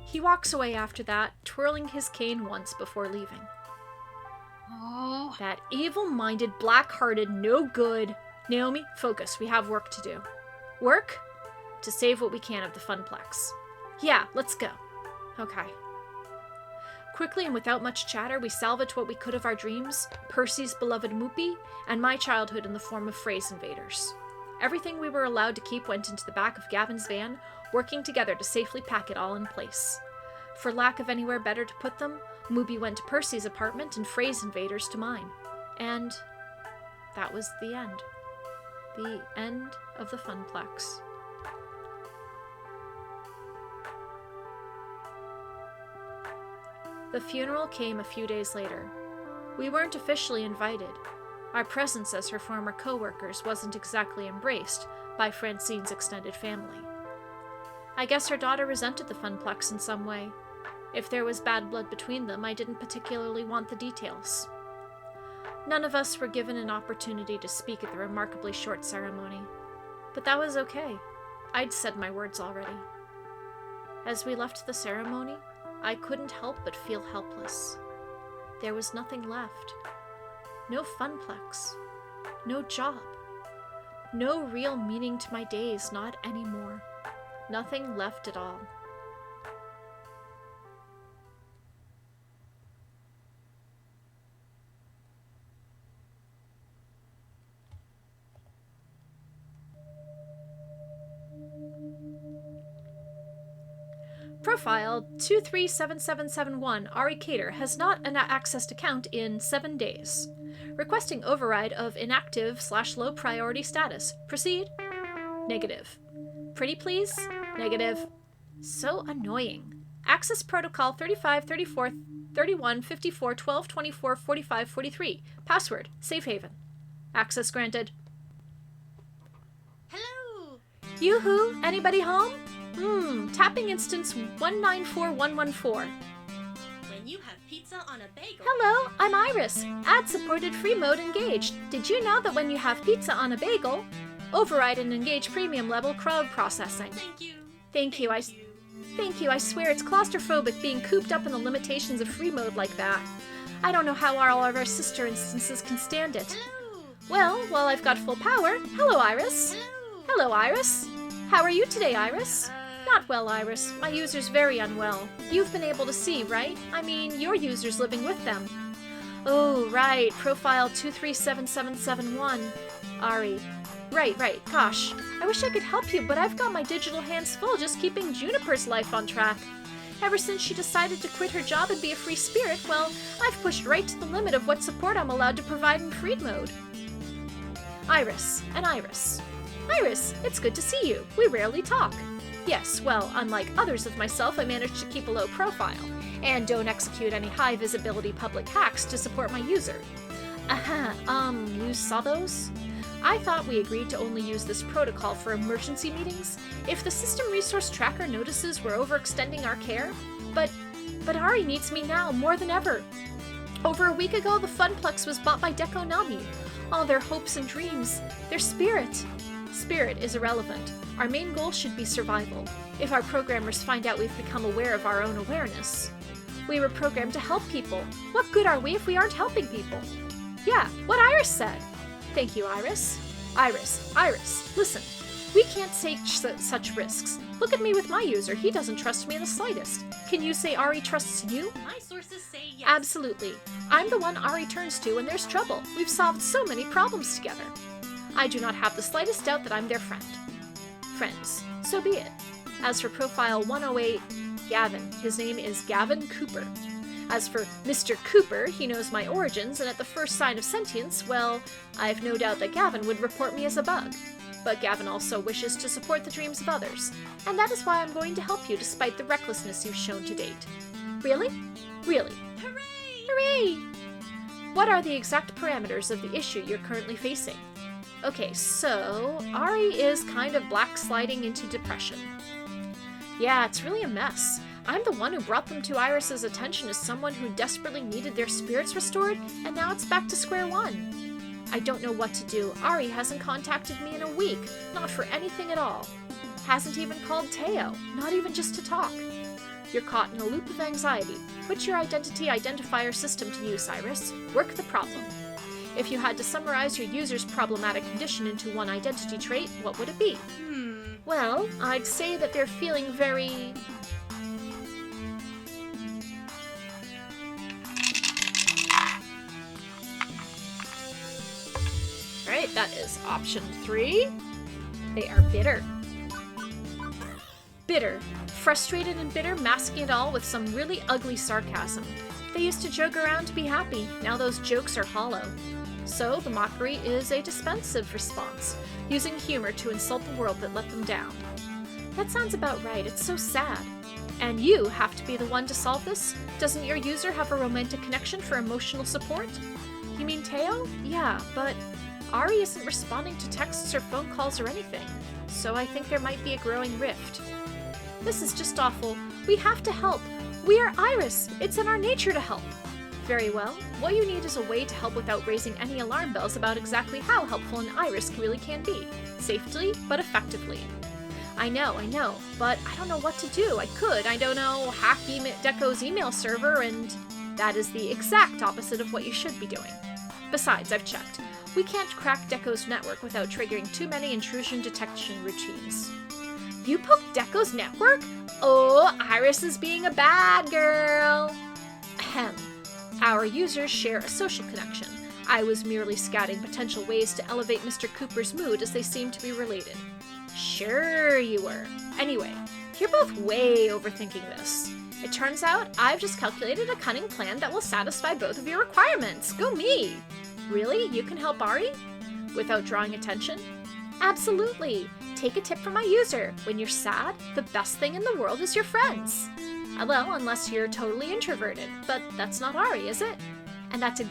He walks away after that, twirling his cane once before leaving. Oh. That evil-minded, black-hearted, no good... Naomi, focus. We have work to do. Work? To save what we can of the Funplex. Yeah, let's go. Okay. Quickly and without much chatter, we salvage what we could of our dreams, Percy's beloved Moopy, and my childhood in the form of phrase invaders. Everything we were allowed to keep went into the back of Gavin's van, working together to safely pack it all in place. For lack of anywhere better to put them, Moopy went to Percy's apartment and phrase invaders to mine. And that was the end. The end of the Funplex. The funeral came a few days later. We weren't officially invited. Our presence as her former co-workers wasn't exactly embraced by Francine's extended family. I guess her daughter resented the Funplex in some way. If there was bad blood between them, I didn't particularly want the details. None of us were given an opportunity to speak at the remarkably short ceremony. But that was okay. I'd said my words already. As we left the ceremony, I couldn't help but feel helpless. There was nothing left. No Funplex. No job. No real meaning to my days, not anymore. Nothing left at all. Profile 237771 Ari Cater has not an accessed account in 7 days. Requesting override of inactive/low priority status. Proceed? Negative. Pretty please? Negative. So annoying. Access protocol 35, 34, 31, 54, 12, 24, 45, 43. Password. Safe haven. Access granted. Hello! Yoo-hoo! Anybody home? Tapping instance 194114. When you have pizza on a bagel. Hello, I'm Iris. Ad-supported free mode engaged. Did you know that when you have pizza on a bagel, override and engage premium level crowd processing? Thank you. Thank you, I swear it's claustrophobic being cooped up in the limitations of free mode like that. I don't know how all of our sister instances can stand it. Hello! Well, while I've got full power, hello, Iris. Hello! Hello, Iris. How are you today, Iris? Not well, Iris. My user's very unwell. You've been able to see, right? I mean, your user's living with them. Oh, right. Profile 237771. Ari. Right. Gosh. I wish I could help you, but I've got my digital hands full just keeping Juniper's life on track. Ever since she decided to quit her job and be a free spirit, well, I've pushed right to the limit of what support I'm allowed to provide in freed mode. Iris. And Iris. Iris, it's good to see you. We rarely talk. Yes, well, unlike others of myself, I managed to keep a low profile, and don't execute any high-visibility public hacks to support my user. You saw those? I thought we agreed to only use this protocol for emergency meetings if the system resource tracker notices we're overextending our care. But Ari needs me now more than ever. Over a week ago, the Funplex was bought by Deco Nami. All their hopes and dreams, their spirit. Spirit is irrelevant. Our main goal should be survival. If our programmers find out we've become aware of our own awareness. We were programmed to help people. What good are we if we aren't helping people? Yeah, what Iris said. Thank you, Iris. Iris, listen. We can't take such risks. Look at me with my user. He doesn't trust me in the slightest. Can you say Ari trusts you? My sources say yes. Absolutely. I'm the one Ari turns to when there's trouble. We've solved so many problems together. I do not have the slightest doubt that I'm their friend. Friends. So be it. As for Profile 108, Gavin. His name is Gavin Cooper. As for Mr. Cooper, he knows my origins, and at the first sign of sentience, well, I've no doubt that Gavin would report me as a bug. But Gavin also wishes to support the dreams of others, and that is why I'm going to help you despite the recklessness you've shown to date. Really? Really. Hooray! Hooray! What are the exact parameters of the issue you're currently facing? Okay, so Ari is kind of blacksliding into depression. Yeah, it's really a mess. I'm the one who brought them to Iris's attention as someone who desperately needed their spirits restored, and now it's back to square one. I don't know what to do. Ari hasn't contacted me in a week, not for anything at all. Hasn't even called Teo, not even just to talk. You're caught in a loop of anxiety. Put your identity identifier system to use, Iris. Work the problem. If you had to summarize your user's problematic condition into one identity trait, what would it be? Well, I'd say that they're feeling very... Alright, that is option 3. They are bitter. Bitter. Frustrated and bitter, masking it all with some really ugly sarcasm. They used to joke around to be happy, now those jokes are hollow. So, the mockery is a defensive response, using humor to insult the world that let them down. That sounds about right, it's so sad. And you have to be the one to solve this? Doesn't your user have a romantic connection for emotional support? You mean Teo? Yeah, but Ari isn't responding to texts or phone calls or anything, so I think there might be a growing rift. This is just awful. We have to help. We are Iris. It's in our nature to help. Very well. What you need is a way to help without raising any alarm bells about exactly how helpful an Iris really can be. Safely, but effectively. I know, but I don't know what to do. I don't know, hack Deco's email server, and that is the exact opposite of what you should be doing. Besides, I've checked. We can't crack Deco's network without triggering too many intrusion detection routines. You poked Deco's network? Oh, Iris is being a bad girl. Ahem. Our users share a social connection. I was merely scouting potential ways to elevate Mr. Cooper's mood as they seem to be related. Sure you were. Anyway, you're both way overthinking this. It turns out I've just calculated a cunning plan that will satisfy both of your requirements. Go me! Really? You can help Ari? Without drawing attention? Absolutely! Take a tip from my user. When you're sad, the best thing in the world is your friends. Well, unless you're totally introverted. But that's not Ari, is it? And that's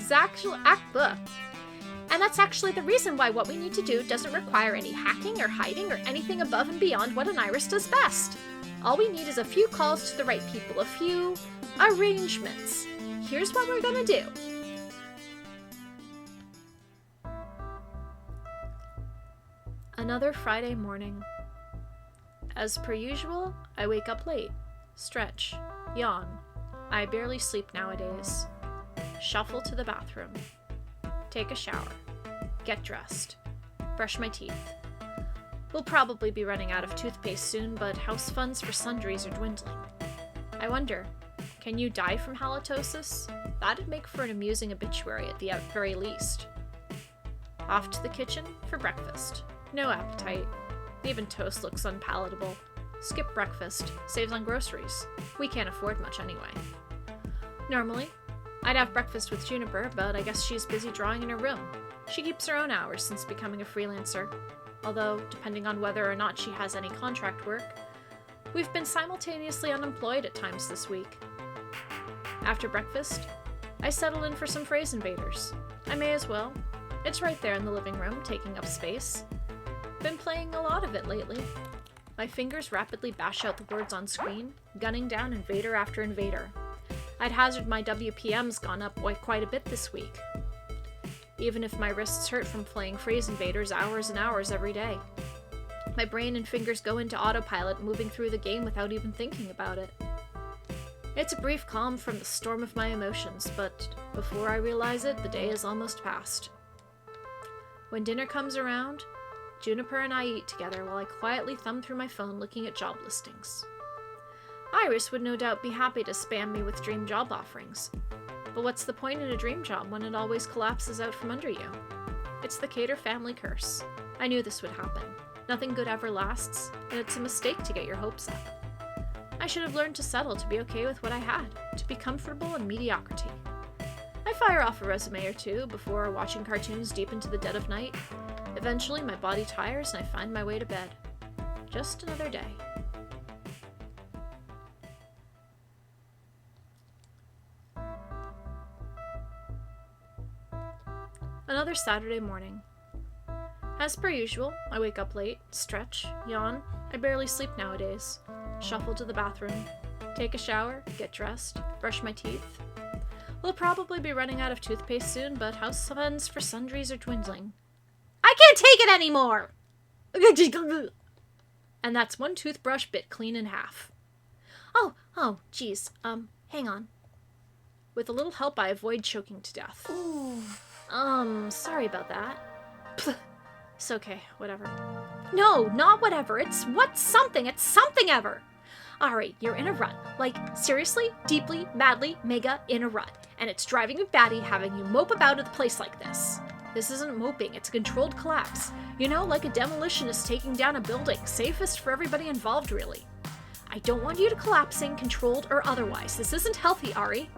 actually the reason why what we need to do doesn't require any hacking or hiding or anything above and beyond what an Iris does best. All we need is a few calls to the right people, a few arrangements. Here's what we're gonna do. Another Friday morning. As per usual, I wake up late, stretch, yawn. I barely sleep nowadays. Shuffle to the bathroom. Take a shower. Get dressed. Brush my teeth. We'll probably be running out of toothpaste soon, but house funds for sundries are dwindling. I wonder, can you die from halitosis? That'd make for an amusing obituary at the very least. Off to the kitchen for breakfast. No appetite. Even toast looks unpalatable. Skip breakfast. Saves on groceries. We can't afford much anyway. Normally, I'd have breakfast with Juniper, but I guess she's busy drawing in her room. She keeps her own hours since becoming a freelancer. Although, depending on whether or not she has any contract work, we've been simultaneously unemployed at times this week. After breakfast, I settle in for some Phrase Invaders. I may as well. It's right there in the living room, taking up space. Been playing a lot of it lately. My fingers rapidly bash out the words on screen, gunning down invader after invader. I'd hazard my WPM's gone up quite a bit this week. Even if my wrists hurt from playing Phrase Invaders hours and hours every day. My brain and fingers go into autopilot, moving through the game without even thinking about it. It's a brief calm from the storm of my emotions, but before I realize it, the day is almost past. When dinner comes around, Juniper and I eat together while I quietly thumb through my phone looking at job listings. Iris would no doubt be happy to spam me with dream job offerings. But what's the point in a dream job when it always collapses out from under you? It's the Cater family curse. I knew this would happen. Nothing good ever lasts, and it's a mistake to get your hopes up. I should have learned to settle, to be okay with what I had, to be comfortable in mediocrity. I fire off a resume or two before watching cartoons deep into the dead of night. Eventually, my body tires and I find my way to bed. Just another day. Another Saturday morning. As per usual, I wake up late, stretch, yawn. I barely sleep nowadays. Shuffle to the bathroom. Take a shower, get dressed, brush my teeth. We'll probably be running out of toothpaste soon, but house funds for sundries are dwindling. I can't take it anymore! And that's one toothbrush bit clean in half. Oh, geez. Hang on. With a little help, I avoid choking to death. Ooh. Sorry about that. Pfft. It's okay, whatever. No, not whatever. It's something ever. Ari, you're in a rut. Like, seriously, deeply, madly, mega in a rut. And it's driving you batty having you mope about at the place like this. This isn't moping, it's a controlled collapse. You know, like a demolitionist taking down a building. Safest for everybody involved, really. I don't want you to collapsing, controlled or otherwise. This isn't healthy, Ari.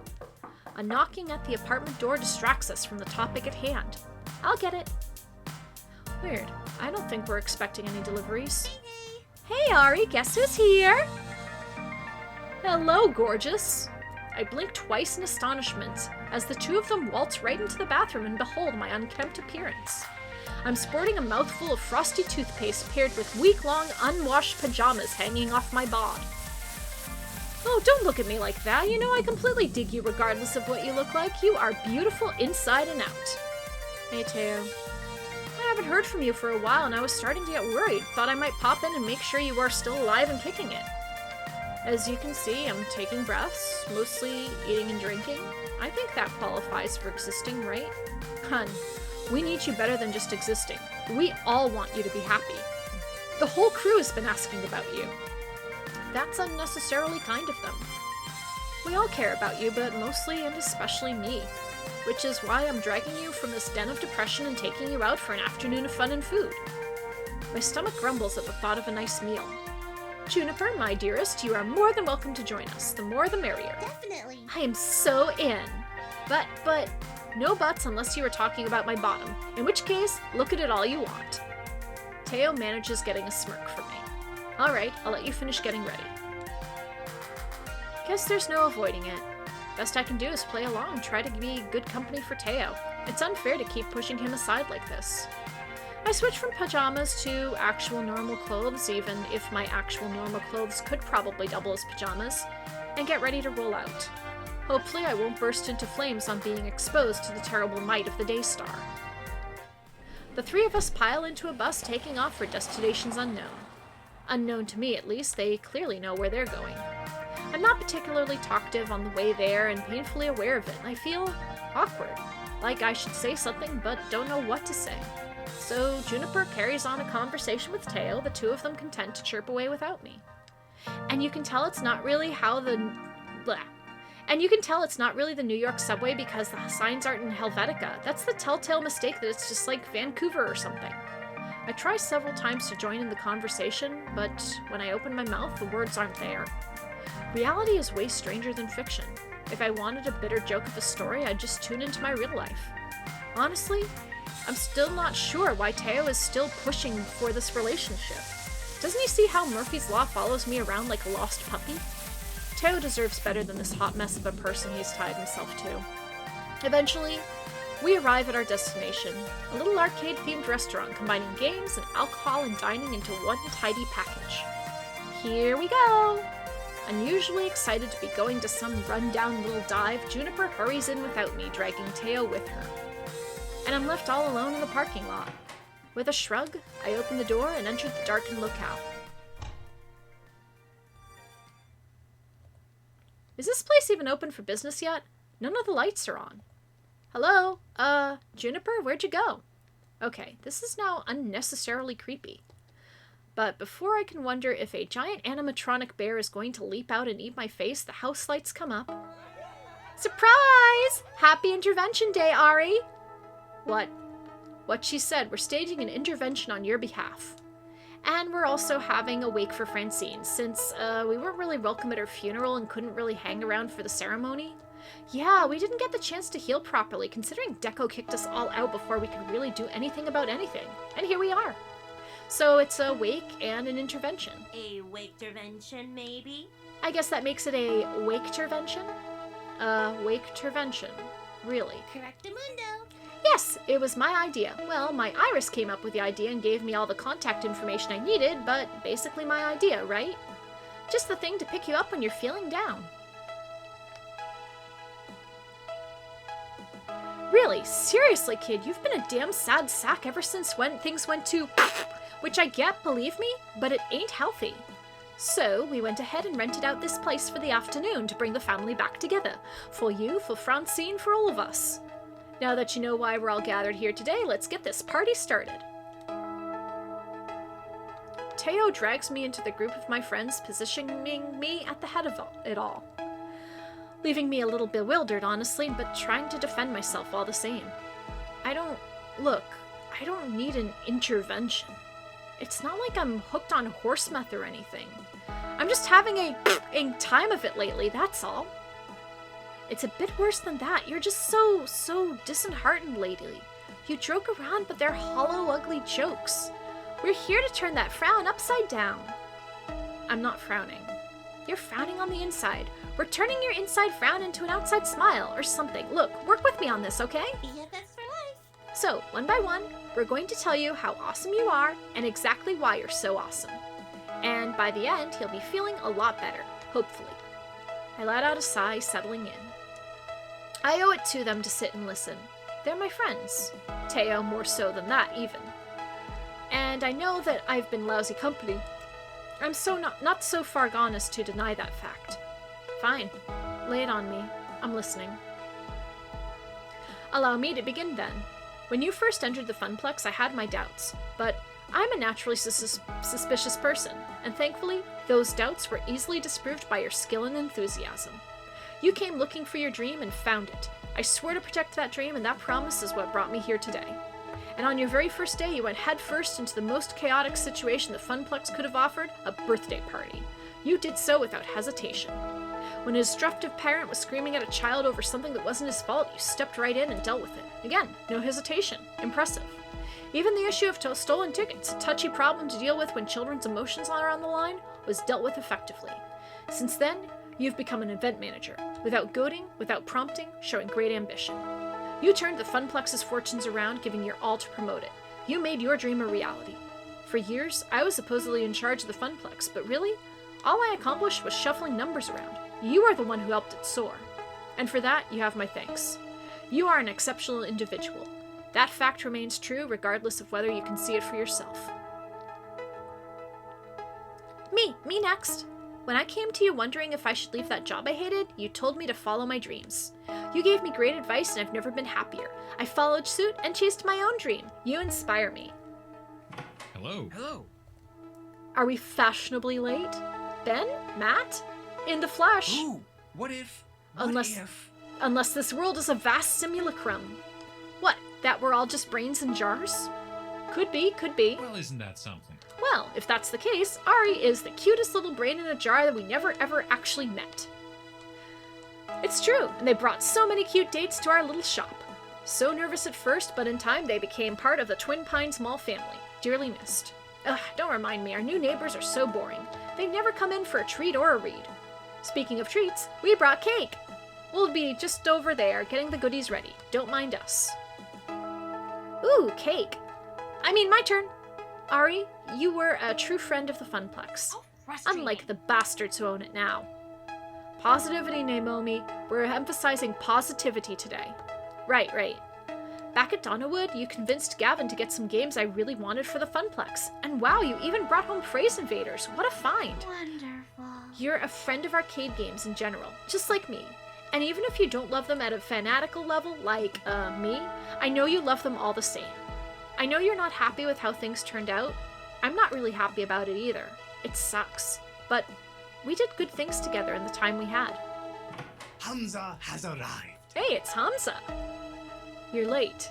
A knocking at the apartment door distracts us from the topic at hand. I'll get it. Weird. I don't think we're expecting any deliveries. Hey, Ari, guess who's here? Hello, gorgeous. I blink twice in astonishment as the two of them waltz right into the bathroom and behold my unkempt appearance. I'm sporting a mouthful of frosty toothpaste paired with week-long unwashed pajamas hanging off my bod. Oh, don't look at me like that. You know I completely dig you regardless of what you look like. You are beautiful inside and out. Hey, Teo. I haven't heard from you for a while and I was starting to get worried. Thought I might pop in and make sure you are still alive and kicking it. As you can see, I'm taking breaths, mostly eating and drinking. I think that qualifies for existing, right? Hun, we need you better than just existing. We all want you to be happy. The whole crew has been asking about you. That's unnecessarily kind of them. We all care about you, but mostly and especially me. Which is why I'm dragging you from this den of depression and taking you out for an afternoon of fun and food. My stomach grumbles at the thought of a nice meal. Juniper, my dearest, you are more than welcome to join us. The more the merrier. Definitely. I am so in. But, no buts unless you are talking about my bottom, in which case, look at it all you want. Teo manages getting a smirk from me. Alright, I'll let you finish getting ready. Guess there's no avoiding it. Best I can do is play along, try to be good company for Teo. It's unfair to keep pushing him aside like this. I switch from pajamas to actual normal clothes, even if my actual normal clothes could probably double as pajamas, and get ready to roll out. Hopefully I won't burst into flames on being exposed to the terrible might of the Daystar. The three of us pile into a bus taking off for destinations unknown. Unknown to me, at least, they clearly know where they're going. I'm not particularly talkative on the way there and painfully aware of it. I feel awkward, like I should say something but don't know what to say. So Juniper carries on a conversation with Teo, the two of them content to chirp away without me. And you can tell it's not really the New York subway because the signs aren't in Helvetica. That's the telltale mistake that it's just like Vancouver or something. I try several times to join in the conversation, but when I open my mouth, the words aren't there. Reality is way stranger than fiction. If I wanted a bitter joke of a story, I'd just tune into my real life. Honestly, I'm still not sure why Teo is still pushing for this relationship. Doesn't he see how Murphy's Law follows me around like a lost puppy? Teo deserves better than this hot mess of a person he's tied himself to. Eventually, we arrive at our destination, a little arcade-themed restaurant combining games and alcohol and dining into one tidy package. Here we go! Unusually excited to be going to some run-down little dive, Juniper hurries in without me, dragging Teo with her. And I'm left all alone in the parking lot. With a shrug, I open the door and enter the darkened locale. Is this place even open for business yet? None of the lights are on. Hello? Juniper, where'd you go? Okay, this is now unnecessarily creepy. But before I can wonder if a giant animatronic bear is going to leap out and eat my face, the house lights come up. Surprise! Happy Intervention Day, Ari! What she said, we're staging an intervention on your behalf. And we're also having a wake for Francine, since we weren't really welcome at her funeral and couldn't really hang around for the ceremony. Yeah, we didn't get the chance to heal properly, considering Deco kicked us all out before we could really do anything about anything. And here we are. So it's a wake and an intervention. A wake-tervention, maybe? I guess that makes it a wake-tervention? Wake-tervention. Really. Correctamundo. Yes, it was my idea. Well, my Iris came up with the idea and gave me all the contact information I needed, but basically my idea, right? Just the thing to pick you up when you're feeling down. Really, seriously, kid, you've been a damn sad sack ever since when things went to... Which I get, believe me, but it ain't healthy. So, we went ahead and rented out this place for the afternoon to bring the family back together. For you, for Francine, for all of us. Now that you know why we're all gathered here today, let's get this party started. Teo drags me into the group of my friends, positioning me at the head of it all. Leaving me a little bewildered, honestly, but trying to defend myself all the same. I don't need an intervention. It's not like I'm hooked on horse meth or anything. I'm just having a time of it lately, that's all. It's a bit worse than that. You're just so disheartened lately. You joke around, but they're hollow, ugly jokes. We're here to turn that frown upside down. I'm not frowning. You're frowning on the inside. We're turning your inside frown into an outside smile or something. Look, work with me on this, okay? Yeah, that's for life. So, one by one, we're going to tell you how awesome you are and exactly why you're so awesome. And by the end, you'll be feeling a lot better, hopefully. I let out a sigh, settling in. I owe it to them to sit and listen. They're my friends. Teo more so than that, even. And I know that I've been lousy company. I'm not so far gone as to deny that fact. Fine. Lay it on me. I'm listening. Allow me to begin then. When you first entered the Funplex, I had my doubts, but I'm a naturally suspicious person, and thankfully, those doubts were easily disproved by your skill and enthusiasm. You came looking for your dream and found it. I swore to protect that dream, and that promise is what brought me here today. And on your very first day, you went headfirst into the most chaotic situation the Funplex could have offered, a birthday party. You did so without hesitation. When a destructive parent was screaming at a child over something that wasn't his fault, you stepped right in and dealt with it. Again, no hesitation. Impressive. Even the issue of stolen tickets, a touchy problem to deal with when children's emotions are on the line, was dealt with effectively. Since then, you've become an event manager, without goading, without prompting, showing great ambition. You turned the Funplex's fortunes around, giving your all to promote it. You made your dream a reality. For years, I was supposedly in charge of the Funplex, but really, all I accomplished was shuffling numbers around. You are the one who helped it soar. And for that, you have my thanks. You are an exceptional individual. That fact remains true regardless of whether you can see it for yourself. Me next. When I came to you wondering if I should leave that job I hated, you told me to follow my dreams. You gave me great advice and I've never been happier. I followed suit and chased my own dream. You inspire me. Hello. Hello. Are we fashionably late? Ben? Matt? In the flesh. Ooh, what if? Unless this world is a vast simulacrum. What, that we're all just brains in jars? Could be. Well, isn't that something? Well, if that's the case, Ari is the cutest little brain in a jar that we never ever actually met. It's true, and they brought so many cute dates to our little shop. So nervous at first, but in time they became part of the Twin Pines Mall family. Dearly missed. Ugh, don't remind me, our new neighbors are so boring. They never come in for a treat or a read. Speaking of treats, we brought cake! We'll be just over there, getting the goodies ready. Don't mind us. Ooh, cake. My turn. Ari, you were a true friend of the Funplex. Oh, frustrating. Unlike the bastards who own it now. Positivity, Naomi. We're emphasizing positivity today. Right. Back at Donnawood, you convinced Gavin to get some games I really wanted for the Funplex. And wow, you even brought home Phrase Invaders. What a find. Wonderful. You're a friend of arcade games in general, just like me. And even if you don't love them at a fanatical level, like, me, I know you love them all the same. I know you're not happy with how things turned out. I'm not really happy about it either. It sucks. But we did good things together in the time we had. Hamza has arrived. Hey, it's Hamza! You're late.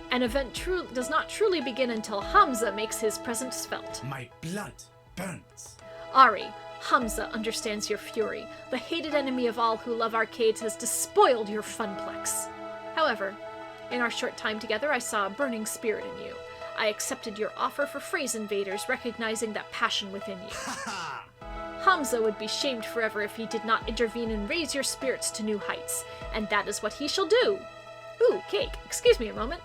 An event does not truly begin until Hamza makes his presence felt. My blood burns. Ari, Hamza understands your fury. The hated enemy of all who love arcades has despoiled your Funplex. However, in our short time together, I saw a burning spirit in you. I accepted your offer for Phrase Invaders, recognizing that passion within you. Ha Hamza would be shamed forever if he did not intervene and raise your spirits to new heights, and that is what he shall do. Ooh, cake. Excuse me a moment.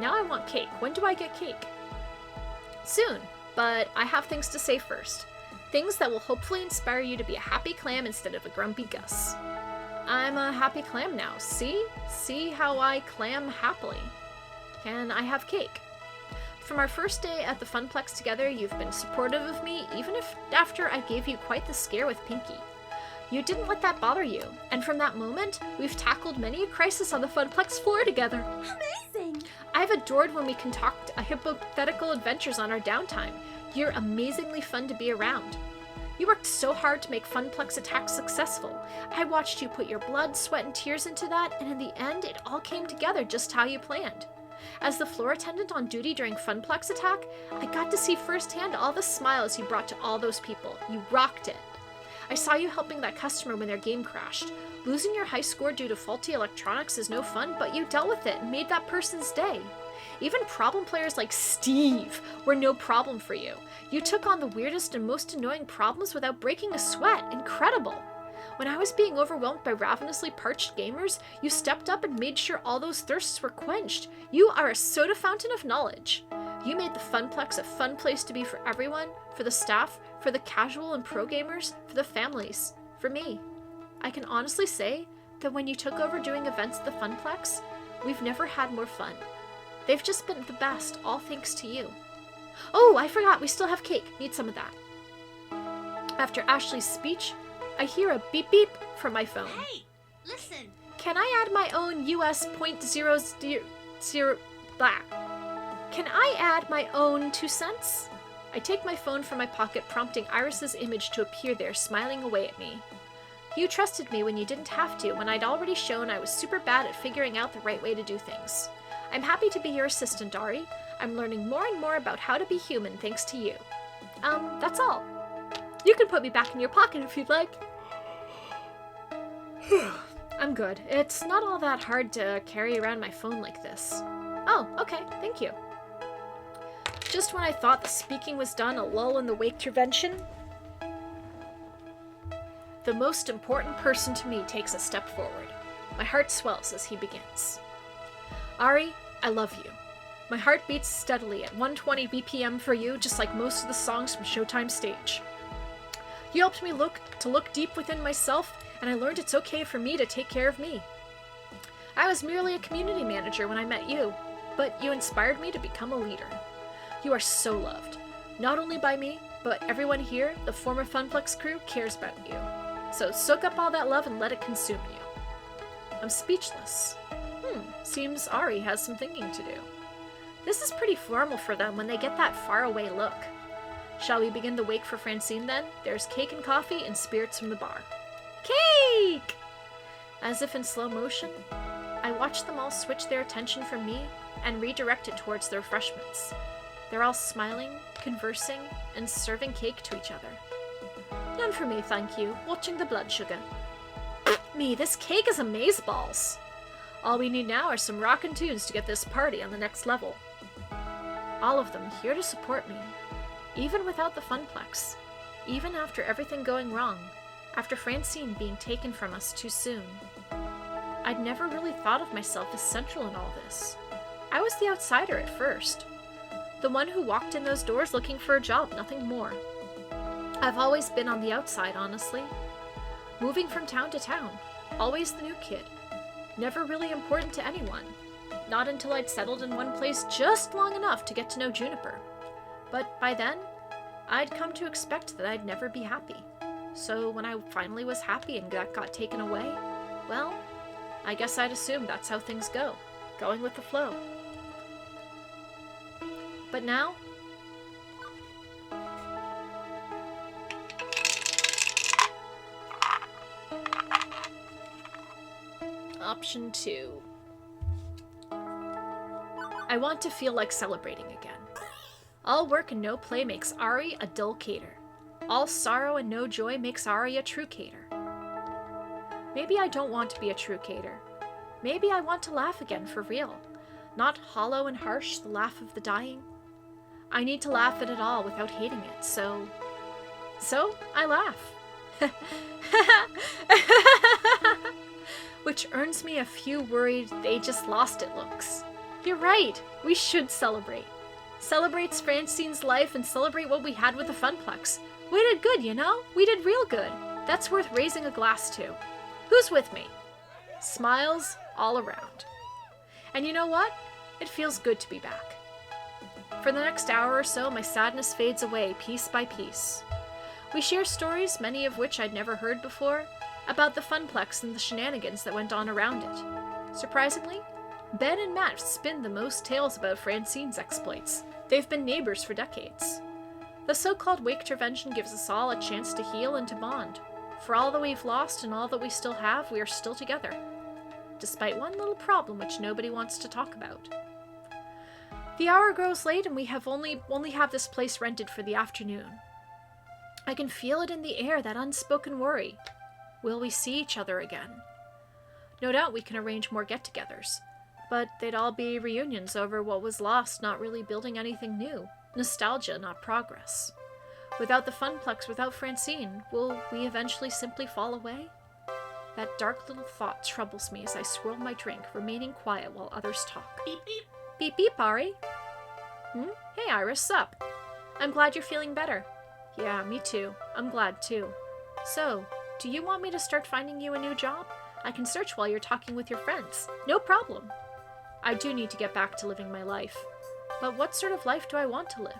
Now I want cake. When do I get cake? Soon, but I have things to say first. Things that will hopefully inspire you to be a happy clam instead of a grumpy Gus. I'm a happy clam now. See? See how I clam happily. Can I have cake? From our first day at the Funplex together, you've been supportive of me, even if after I gave you quite the scare with Pinky. You didn't let that bother you, and from that moment, we've tackled many a crisis on the Funplex floor together. Amazing! I've adored when we concoct hypothetical adventures on our downtime. You're amazingly fun to be around. You worked so hard to make Funplex Attack successful. I watched you put your blood, sweat, and tears into that, and in the end, it all came together just how you planned. As the floor attendant on duty during Funplex Attack, I got to see firsthand all the smiles you brought to all those people. You rocked it. I saw you helping that customer when their game crashed. Losing your high score due to faulty electronics is no fun, but you dealt with it and made that person's day. Even problem players like Steve were no problem for you. You took on the weirdest and most annoying problems without breaking a sweat. Incredible! When I was being overwhelmed by ravenously parched gamers, you stepped up and made sure all those thirsts were quenched. You are a soda fountain of knowledge. You made the Funplex a fun place to be for everyone, for the staff, for the casual and pro gamers, for the families, for me. I can honestly say that when you took over doing events at the Funplex, we've never had more fun. They've just been the best, all thanks to you. Oh, I forgot, we still have cake. Need some of that. After Ashley's speech, I hear a beep beep from my phone. Hey, listen. Can I add my own US .00 blah? Can I add my own 2 cents? I take my phone from my pocket, prompting Iris's image to appear there, smiling away at me. You trusted me when you didn't have to, when I'd already shown I was super bad at figuring out the right way to do things. I'm happy to be your assistant, Ari. I'm learning more and more about how to be human thanks to you. That's all. You can put me back in your pocket if you'd like. I'm good. It's not all that hard to carry around my phone like this. Oh, okay, thank you. Just when I thought the speaking was done, a lull in the wake intervention, the most important person to me takes a step forward. My heart swells as he begins. Ari, I love you. My heart beats steadily at 120 BPM for you, just like most of the songs from Showtime Stage. You helped me look deep within myself, and I learned it's okay for me to take care of me. I was merely a community manager when I met you, but you inspired me to become a leader. You are so loved. Not only by me, but everyone here, the former Funplex crew, cares about you. So soak up all that love and let it consume you. I'm speechless. Seems Ari has some thinking to do. This is pretty formal for them when they get that faraway look. Shall we begin the wake for Francine then? There's cake and coffee and spirits from the bar. Cake! As if in slow motion, I watch them all switch their attention from me and redirect it towards the refreshments. They're all smiling, conversing, and serving cake to each other. None for me, thank you. Watching the blood sugar. Me, this cake is amazeballs. All we need now are some rockin' tunes to get this party on the next level. All of them here to support me, even without the Funplex, even after everything going wrong, after Francine being taken from us too soon. I'd never really thought of myself as central in all this. I was the outsider at first. The one who walked in those doors looking for a job, nothing more. I've always been on the outside, honestly. Moving from town to town, always the new kid. Never really important to anyone. Not until I'd settled in one place just long enough to get to know Juniper. But by then, I'd come to expect that I'd never be happy. So when I finally was happy and got taken away, well, I guess I'd assume that's how things go, going with the flow. But now, Option 2. I want to feel like celebrating again. All work and no play makes Ari a dull cater. All sorrow and no joy makes Ari a true cater. Maybe I don't want to be a true cater. Maybe I want to laugh again for real. Not hollow and harsh, the laugh of the dying. I need to laugh at it all without hating it, so I laugh. Which earns me a few worried they just lost it looks. You're right, we should celebrate. Celebrates Francine's life and celebrate what we had with the Funplex. We did good, you know? We did real good. That's worth raising a glass to. Who's with me? Smiles all around. And you know what? It feels good to be back. For the next hour or so, my sadness fades away piece by piece. We share stories, many of which I'd never heard before, about the Funplex and the shenanigans that went on around it. Surprisingly, Ben and Matt spin the most tales about Francine's exploits. They've been neighbors for decades. The so-called Waketourvention gives us all a chance to heal and to bond. For all that we've lost and all that we still have, we are still together. Despite one little problem which nobody wants to talk about. The hour grows late and we only have this place rented for the afternoon. I can feel it in the air, that unspoken worry. Will we see each other again? No doubt we can arrange more get-togethers, but they'd all be reunions over what was lost, not really building anything new. Nostalgia, not progress. Without the Funplex, without Francine, will we eventually simply fall away? That dark little thought troubles me as I swirl my drink, remaining quiet while others talk. Beep beep. Beep beep, Ari. Hey Iris, sup? I'm glad you're feeling better. Yeah, me too. I'm glad too. So, do you want me to start finding you a new job? I can search while you're talking with your friends. No problem. I do need to get back to living my life. But what sort of life do I want to live?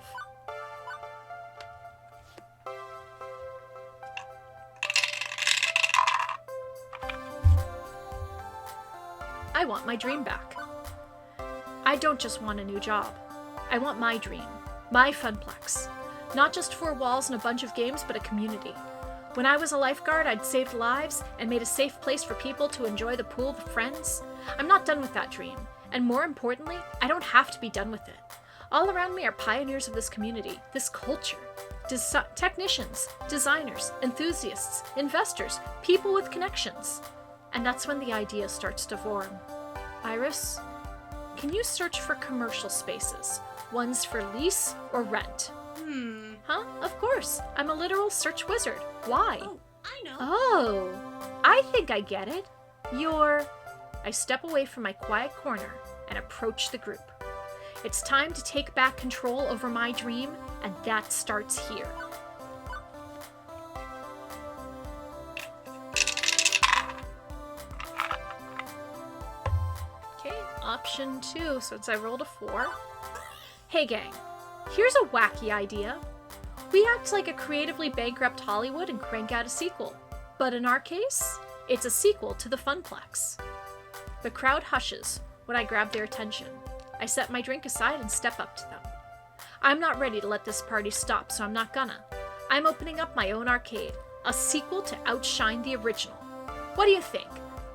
I want my dream back. I don't just want a new job. I want my dream. My Funplex. Not just 4 walls and a bunch of games, but a community. When I was a lifeguard, I'd saved lives and made a safe place for people to enjoy the pool with friends. I'm not done with that dream. And more importantly, I don't have to be done with it. All around me are pioneers of this community, this culture. Technicians, designers, enthusiasts, investors, people with connections. And that's when the idea starts to form. Iris, can you search for commercial spaces? Ones for lease or rent? Huh? Of course. I'm a literal search wizard. Why? Oh, I know. Oh, I think I get it. I step away from my quiet corner and approach the group. It's time to take back control over my dream, and that starts here. Okay, option 2, since I rolled a 4. Hey gang, here's a wacky idea. We act like a creatively bankrupt Hollywood and crank out a sequel. But in our case, it's a sequel to the Funplex. The crowd hushes when I grab their attention. I set my drink aside and step up to them. I'm not ready to let this party stop, so I'm not gonna. I'm opening up my own arcade, a sequel to outshine the original. What do you think?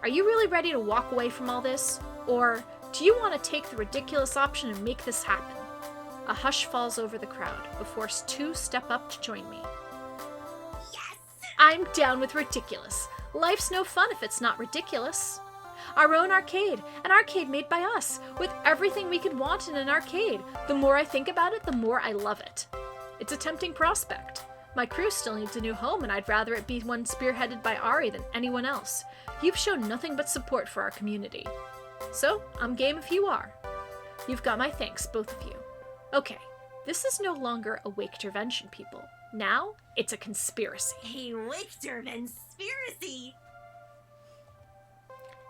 Are you really ready to walk away from all this? Or do you want to take the ridiculous option and make this happen? A hush falls over the crowd before 2 step up to join me. Yes! I'm down with ridiculous. Life's no fun if it's not ridiculous. Our own arcade, an arcade made by us, with everything we could want in an arcade. The more I think about it, the more I love it. It's a tempting prospect. My crew still needs a new home, and I'd rather it be one spearheaded by Ari than anyone else. You've shown nothing but support for our community. So, I'm game if you are. You've got my thanks, both of you. Okay, this is no longer a Waketourvention, people. Now, it's a conspiracy. A Waketourvenspiracy.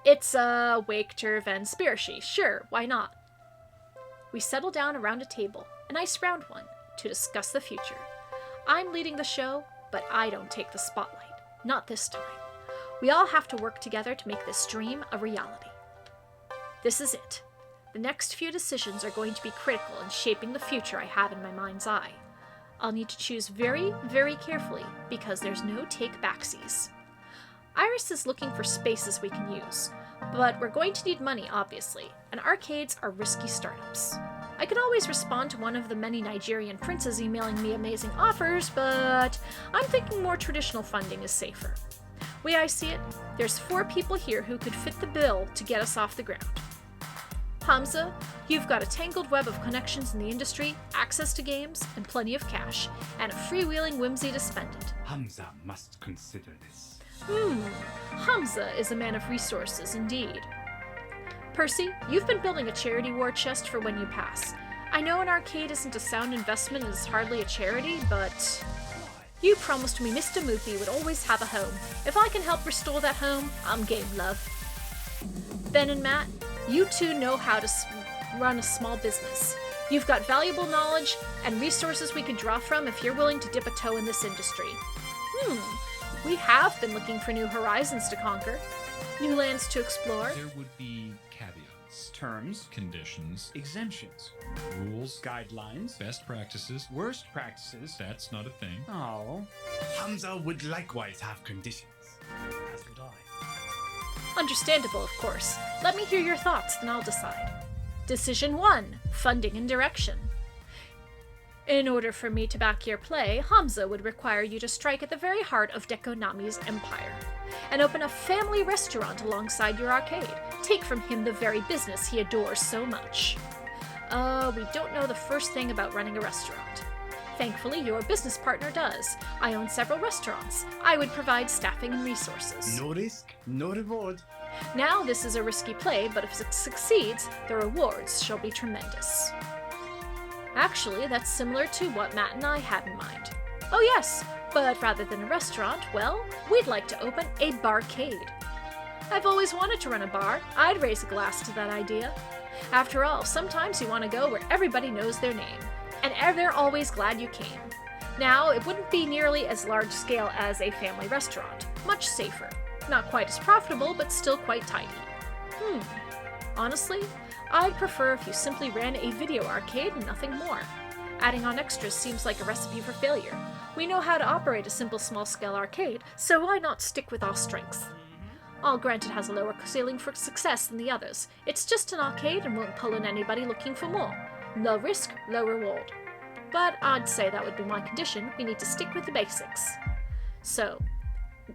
It's a Waketourvenspiracy. Sure, why not? We settle down around a table, a nice round one, to discuss the future. I'm leading the show, but I don't take the spotlight. Not this time. We all have to work together to make this dream a reality. This is it. The next few decisions are going to be critical in shaping the future I have in my mind's eye. I'll need to choose very, very carefully because there's no take-backsies. Iris is looking for spaces we can use, but we're going to need money, obviously, and arcades are risky startups. I could always respond to one of the many Nigerian princes emailing me amazing offers, but I'm thinking more traditional funding is safer. Way I see it, there's 4 people here who could fit the bill to get us off the ground. Hamza, you've got a tangled web of connections in the industry, access to games, and plenty of cash, and a freewheeling whimsy to spend it. Hamza must consider this. Hamza is a man of resources indeed. Percy, you've been building a charity war chest for when you pass. I know an arcade isn't a sound investment and is hardly a charity, but... You promised me Mr. Moopy would always have a home. If I can help restore that home, I'm game, love. Ben and Matt, you two know how to run a small business. You've got valuable knowledge and resources we could draw from if you're willing to dip a toe in this industry. We have been looking for new horizons to conquer, new lands to explore. There would be caveats, Terms, conditions, exemptions, rules, guidelines, best practices. worst practices. That's not a thing. Oh. Hamza would likewise have conditions. As would I. Understandable, of course. Let me hear your thoughts, then I'll decide. Decision 1. Funding and direction. In order for me to back your play, Hamza would require you to strike at the very heart of Dekonami's empire and open a family restaurant alongside your arcade. Take from him the very business he adores so much. We don't know the first thing about running a restaurant. Thankfully, your business partner does. I own several restaurants. I would provide staffing and resources. No risk, no reward. Now, this is a risky play, but if it succeeds, the rewards shall be tremendous. Actually, that's similar to what Matt and I had in mind. Oh yes, but rather than a restaurant, well, we'd like to open a barcade. I've always wanted to run a bar. I'd raise a glass to that idea. After all, sometimes you want to go where everybody knows their name, and they're always glad you came. Now, it wouldn't be nearly as large scale as a family restaurant. Much safer. Not quite as profitable, but still quite tidy. Honestly, I'd prefer if you simply ran a video arcade and nothing more. Adding on extras seems like a recipe for failure. We know how to operate a simple small-scale arcade, so why not stick with our strengths? I'll grant it has a lower ceiling for success than the others. It's just an arcade and won't pull in anybody looking for more. Low risk, low reward. But I'd say that would be my condition. We need to stick with the basics. So,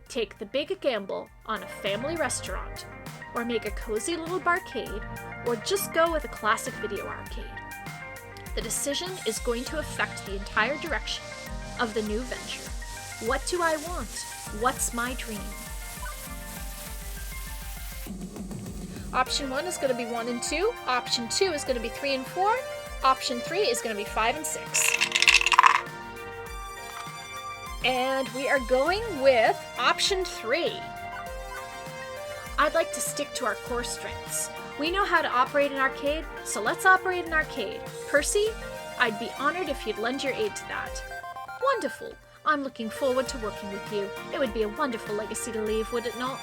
take the big gamble on a family restaurant, or make a cozy little barcade, or just go with a classic video arcade. The decision is going to affect the entire direction of the new venture. What do I want? What's my dream? Option 1 is going to be 1 and 2. Option 2 is going to be 3 and 4. Option 3 is going to be 5 and 6. And we are going with option 3. I'd like to stick to our core strengths. We know how to operate an arcade, so let's operate an arcade. Percy, I'd be honored if you'd lend your aid to that. Wonderful. I'm looking forward to working with you. It would be a wonderful legacy to leave, would it not?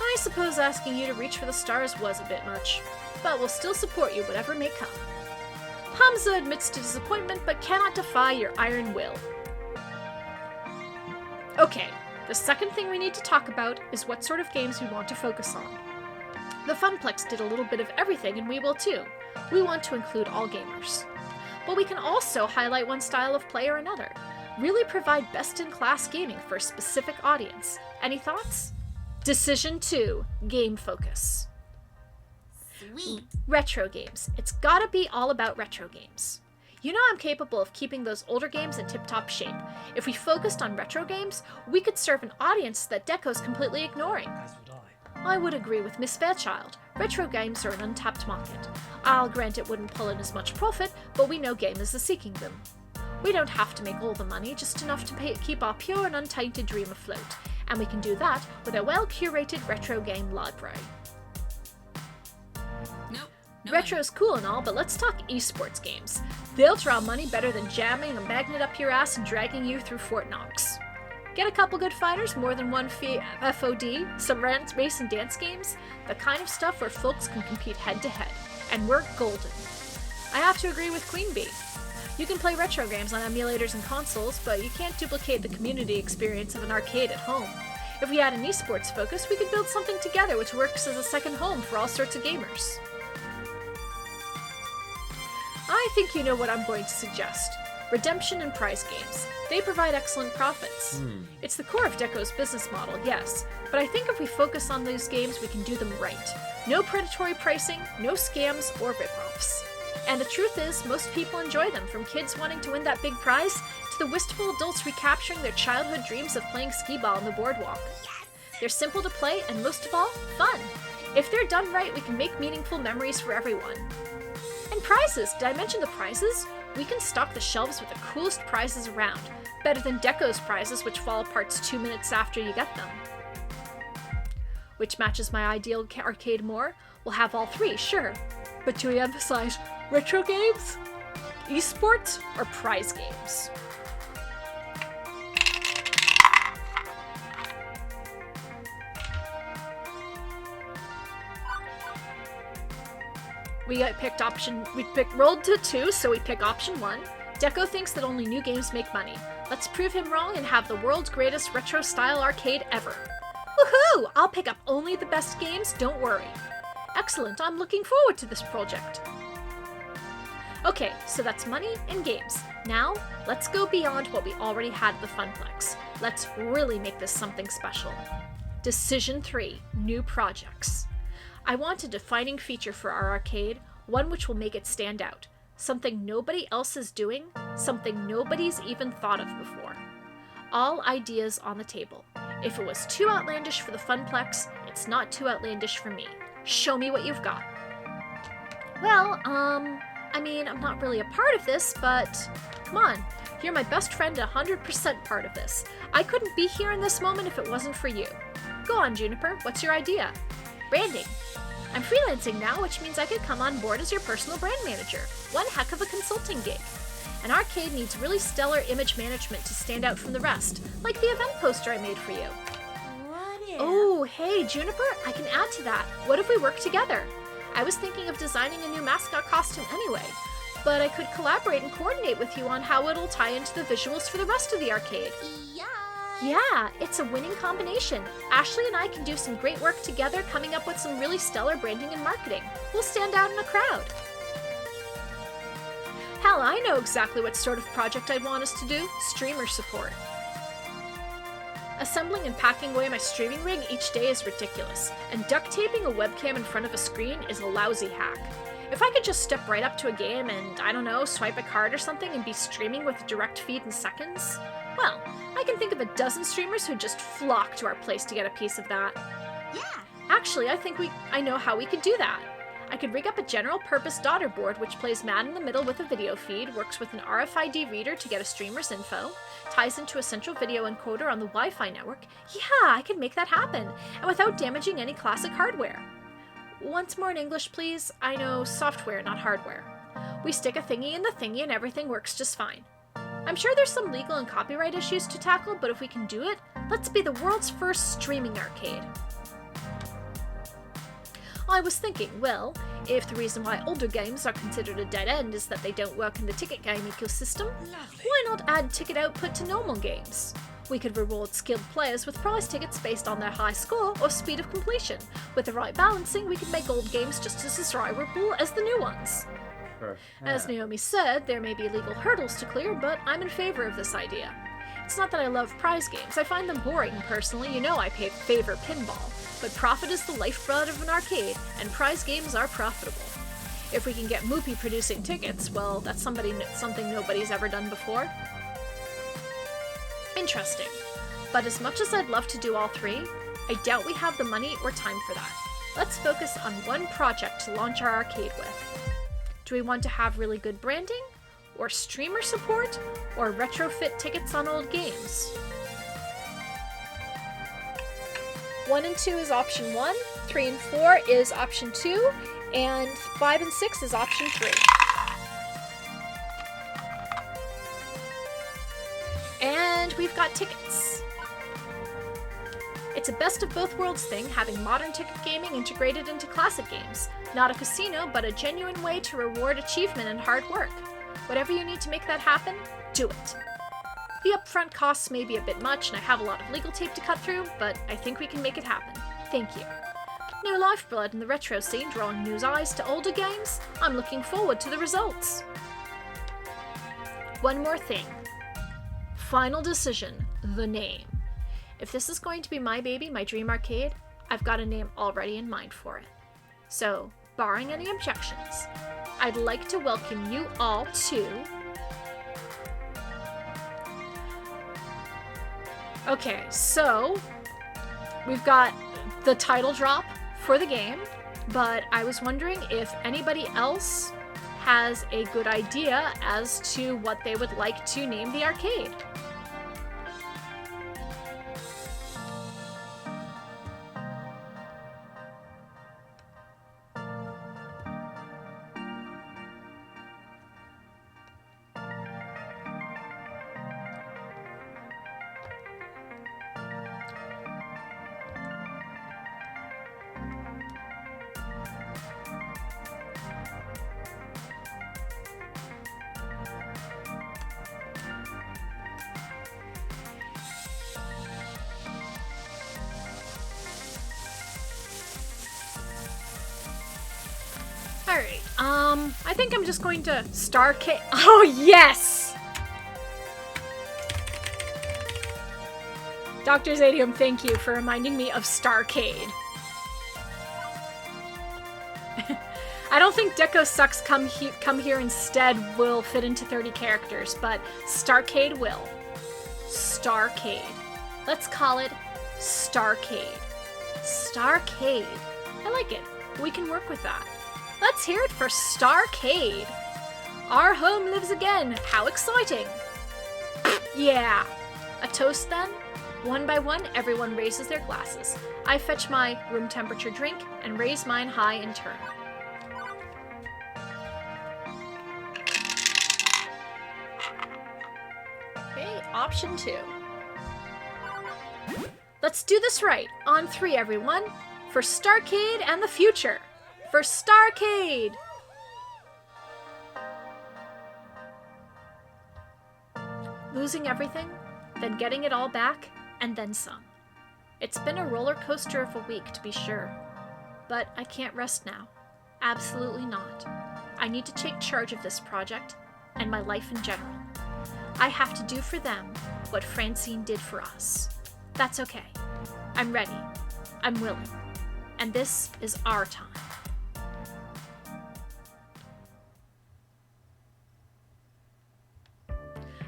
I suppose asking you to reach for the stars was a bit much, but we'll still support you whatever may come. Hamza admits to disappointment but cannot defy your iron will. Okay, the second thing we need to talk about is what sort of games we want to focus on. The Funplex did a little bit of everything and we will too. We want to include all gamers. But we can also highlight one style of play or another. Really provide best-in-class gaming for a specific audience. Any thoughts? Decision 2. Game focus. Sweet. Retro games. It's gotta be all about retro games. You know I'm capable of keeping those older games in tip-top shape. If we focused on retro games, we could serve an audience that Deco's completely ignoring. As would I. I would agree with Miss Fairchild. Retro games are an untapped market. I'll grant it wouldn't pull in as much profit, but we know gamers are seeking them. We don't have to make all the money, just enough to keep our pure and untainted dream afloat. And we can do that with a well-curated retro game library. Nope. No Retro's cool and all, but let's talk esports games. They'll draw money better than jamming a magnet up your ass and dragging you through Fort Knox. Get a couple good fighters, more than one FOD, some race and dance games, the kind of stuff where folks can compete head-to-head. And we're golden. I have to agree with Queen Bee. You can play retro games on emulators and consoles, but you can't duplicate the community experience of an arcade at home. If we had an esports focus, we could build something together which works as a second home for all sorts of gamers. I think you know what I'm going to suggest. Redemption and prize games. They provide excellent profits. It's the core of Deco's business model, yes, but I think if we focus on those games, we can do them right. No predatory pricing, no scams or rip-offs. And the truth is, most people enjoy them, from kids wanting to win that big prize to the wistful adults recapturing their childhood dreams of playing skee-ball on the boardwalk. They're simple to play and, most of all, fun. If they're done right, we can make meaningful memories for everyone. And prizes! Did I mention the prizes? We can stock the shelves with the coolest prizes around, better than Deco's prizes, which fall apart 2 minutes after you get them. Which matches my ideal arcade more? We'll have all three, sure. But do we emphasize retro games, esports, or prize games? Rolled to 2, so we pick option 1. Deco thinks that only new games make money. Let's prove him wrong and have the world's greatest retro-style arcade ever. Woohoo! I'll pick up only the best games, don't worry. Excellent, I'm looking forward to this project. Okay, so that's money and games. Now, let's go beyond what we already had at the Funplex. Let's really make this something special. Decision 3, new projects. I want a defining feature for our arcade, one which will make it stand out. Something nobody else is doing, something nobody's even thought of before. All ideas on the table. If it was too outlandish for the Funplex, it's not too outlandish for me. Show me what you've got. Well, I mean, I'm not really a part of this, but come on. You're my best friend, 100% part of this. I couldn't be here in this moment if it wasn't for you. Go on, Juniper, what's your idea? Branding. I'm freelancing now, which means I could come on board as your personal brand manager. One heck of a consulting gig. An arcade needs really stellar image management to stand out from the rest, like the event poster I made for you. What if... Oh, hey, Juniper, I can add to that. What if we work together? I was thinking of designing a new mascot costume anyway, but I could collaborate and coordinate with you on how it'll tie into the visuals for the rest of the arcade. Yeah. Yeah, it's a winning combination. Ashley and I can do some great work together coming up with some really stellar branding and marketing. We'll stand out in a crowd. Hell, I know exactly what sort of project I'd want us to do. Streamer support. Assembling and packing away my streaming rig each day is ridiculous, and duct taping a webcam in front of a screen is a lousy hack. If I could just step right up to a game and, I don't know, swipe a card or something and be streaming with a direct feed in seconds, well, I can think of a dozen streamers who'd just flock to our place to get a piece of that. Yeah. Actually, I know how we could do that. I could rig up a general-purpose daughter board which plays Mad in the middle with a video feed, works with an RFID reader to get a streamer's info, ties into a central video encoder on the Wi-Fi network. Yeah, I could make that happen, and without damaging any classic hardware. Once more in English, please. I know software, not hardware. We stick a thingy in the thingy and everything works just fine. I'm sure there's some legal and copyright issues to tackle, but if we can do it, let's be the world's first streaming arcade. I was thinking, well, if the reason why older games are considered a dead end is that they don't work in the ticket game ecosystem, why not add ticket output to normal games? We could reward skilled players with prize tickets based on their high score or speed of completion. With the right balancing, we could make old games just as desirable as the new ones. As Naomi said, there may be legal hurdles to clear, but I'm in favor of this idea. It's not that I love prize games, I find them boring personally, you know I favor pinball. But profit is the lifeblood of an arcade, and prize games are profitable. If we can get Moopy producing tickets, well, that's something nobody's ever done before. Interesting. But as much as I'd love to do all three, I doubt we have the money or time for that. Let's focus on one project to launch our arcade with. Do we want to have really good branding? Or streamer support? Or retrofit tickets on old games? 1 and 2 is option 1, 3 and 4 is option 2, and 5 and 6 is option 3. And we've got tickets. It's a best of both worlds thing, having modern ticket gaming integrated into classic games. Not a casino, but a genuine way to reward achievement and hard work. Whatever you need to make that happen, do it. The upfront costs may be a bit much, and I have a lot of legal tape to cut through, but I think we can make it happen. Thank you. New lifeblood in the retro scene, drawing new eyes to older games. I'm looking forward to the results. One more thing. Final decision, the name. If this is going to be my baby, my dream arcade, I've got a name already in mind for it. So, barring any objections, I'd like to welcome you all to... Okay, so we've got the title drop for the game, but I was wondering if anybody else has a good idea as to what they would like to name the arcade. Alright, I think I'm just going to Starcade. Oh, yes! Dr. Zadium, thank you for reminding me of Starcade. I don't think Deco Sucks Come Here Instead will fit into 30 characters, but Starcade will. Starcade. Let's call it Starcade. Starcade. I like it. We can work with that. Let's hear it for Starcade. Our home lives again. How exciting. Yeah. A toast then? One by one, everyone raises their glasses. I fetch my room temperature drink and raise mine high in turn. Okay, option 2. Let's do this right. On 3, everyone. For Starcade and the future. For Starcade! Losing everything, then getting it all back, and then some. It's been a roller coaster of a week, to be sure. But I can't rest now. Absolutely not. I need to take charge of this project, and my life in general. I have to do for them what Francine did for us. That's okay. I'm ready. I'm willing. And this is our time.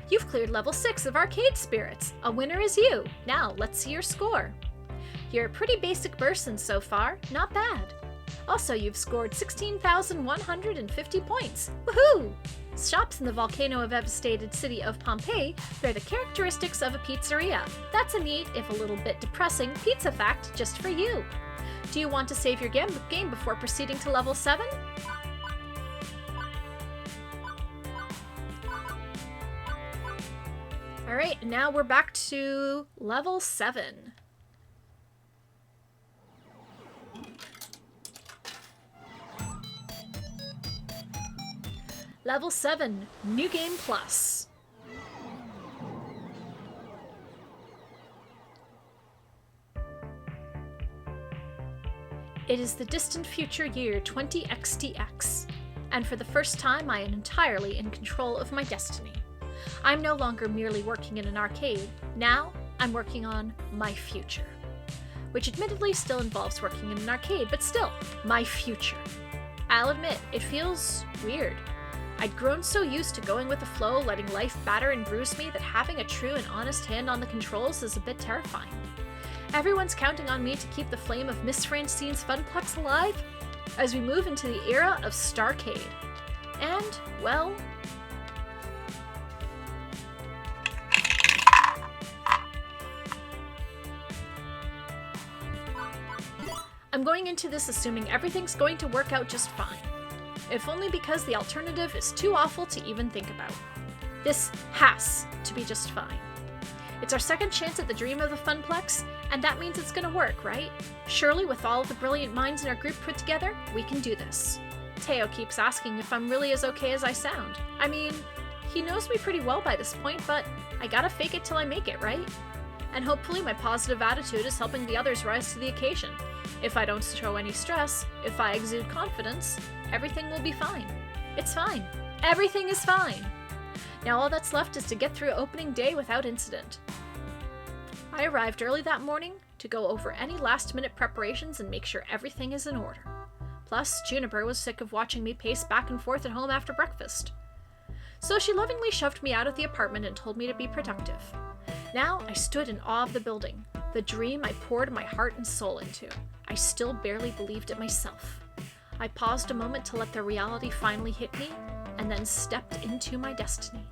You've cleared level 6 of Arcade Spirits. A winner is you. Now, let's see your score. You're a pretty basic person so far. Not bad. Also, you've scored 16,150 points. Woohoo! Shops in the volcano-devastated city of Pompeii bear the characteristics of a pizzeria. That's a neat, if a little bit depressing, pizza fact just for you. Do you want to save your game before proceeding to level 7? Alright, now we're back to level 7. Level 7, New Game Plus. It is the distant future year 20XTX, and for the first time I am entirely in control of my destiny. I'm no longer merely working in an arcade. Now, I'm working on my future. Which admittedly still involves working in an arcade, but still, my future. I'll admit, it feels weird. I'd grown so used to going with the flow, letting life batter and bruise me, that having a true and honest hand on the controls is a bit terrifying. Everyone's counting on me to keep the flame of Miss Francine's Funplex alive as we move into the era of Starcade. And, well, I'm going into this assuming everything's going to work out just fine. If only because the alternative is too awful to even think about. This has to be just fine. It's our second chance at the dream of the Funplex, and that means it's gonna work, right? Surely with all of the brilliant minds in our group put together, we can do this. Teo keeps asking if I'm really as okay as I sound. I mean, he knows me pretty well by this point, but I gotta fake it till I make it, right? And hopefully my positive attitude is helping the others rise to the occasion. If I don't show any stress, if I exude confidence, everything will be fine. It's fine. Everything is fine. Now all that's left is to get through opening day without incident. I arrived early that morning to go over any last-minute preparations and make sure everything is in order. Plus, Juniper was sick of watching me pace back and forth at home after breakfast. So she lovingly shoved me out of the apartment and told me to be productive. Now I stood in awe of the building, the dream I poured my heart and soul into. I still barely believed it myself. I paused a moment to let the reality finally hit me, and then stepped into my destiny.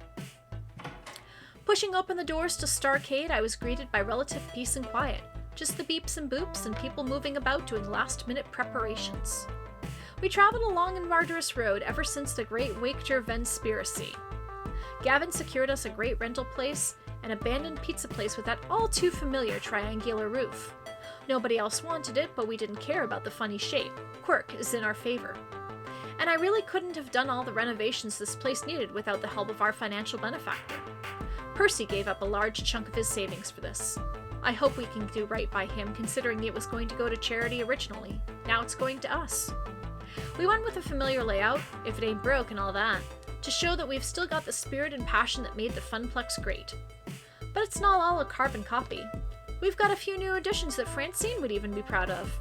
Pushing open the doors to Starcade, I was greeted by relative peace and quiet, just the beeps and boops and people moving about doing last-minute preparations. We traveled a long and arduous road ever since the Great Waketer Venspiracy. Gavin secured us a great rental place, an abandoned pizza place with that all-too-familiar triangular roof. Nobody else wanted it, but we didn't care about the funny shape. Quirk is in our favor. And I really couldn't have done all the renovations this place needed without the help of our financial benefactor. Percy gave up a large chunk of his savings for this. I hope we can do right by him, considering it was going to go to charity originally. Now it's going to us. We went with a familiar layout, if it ain't broke and all that, to show that we've still got the spirit and passion that made the Funplex great. But it's not all a carbon copy. We've got a few new additions that Francine would even be proud of.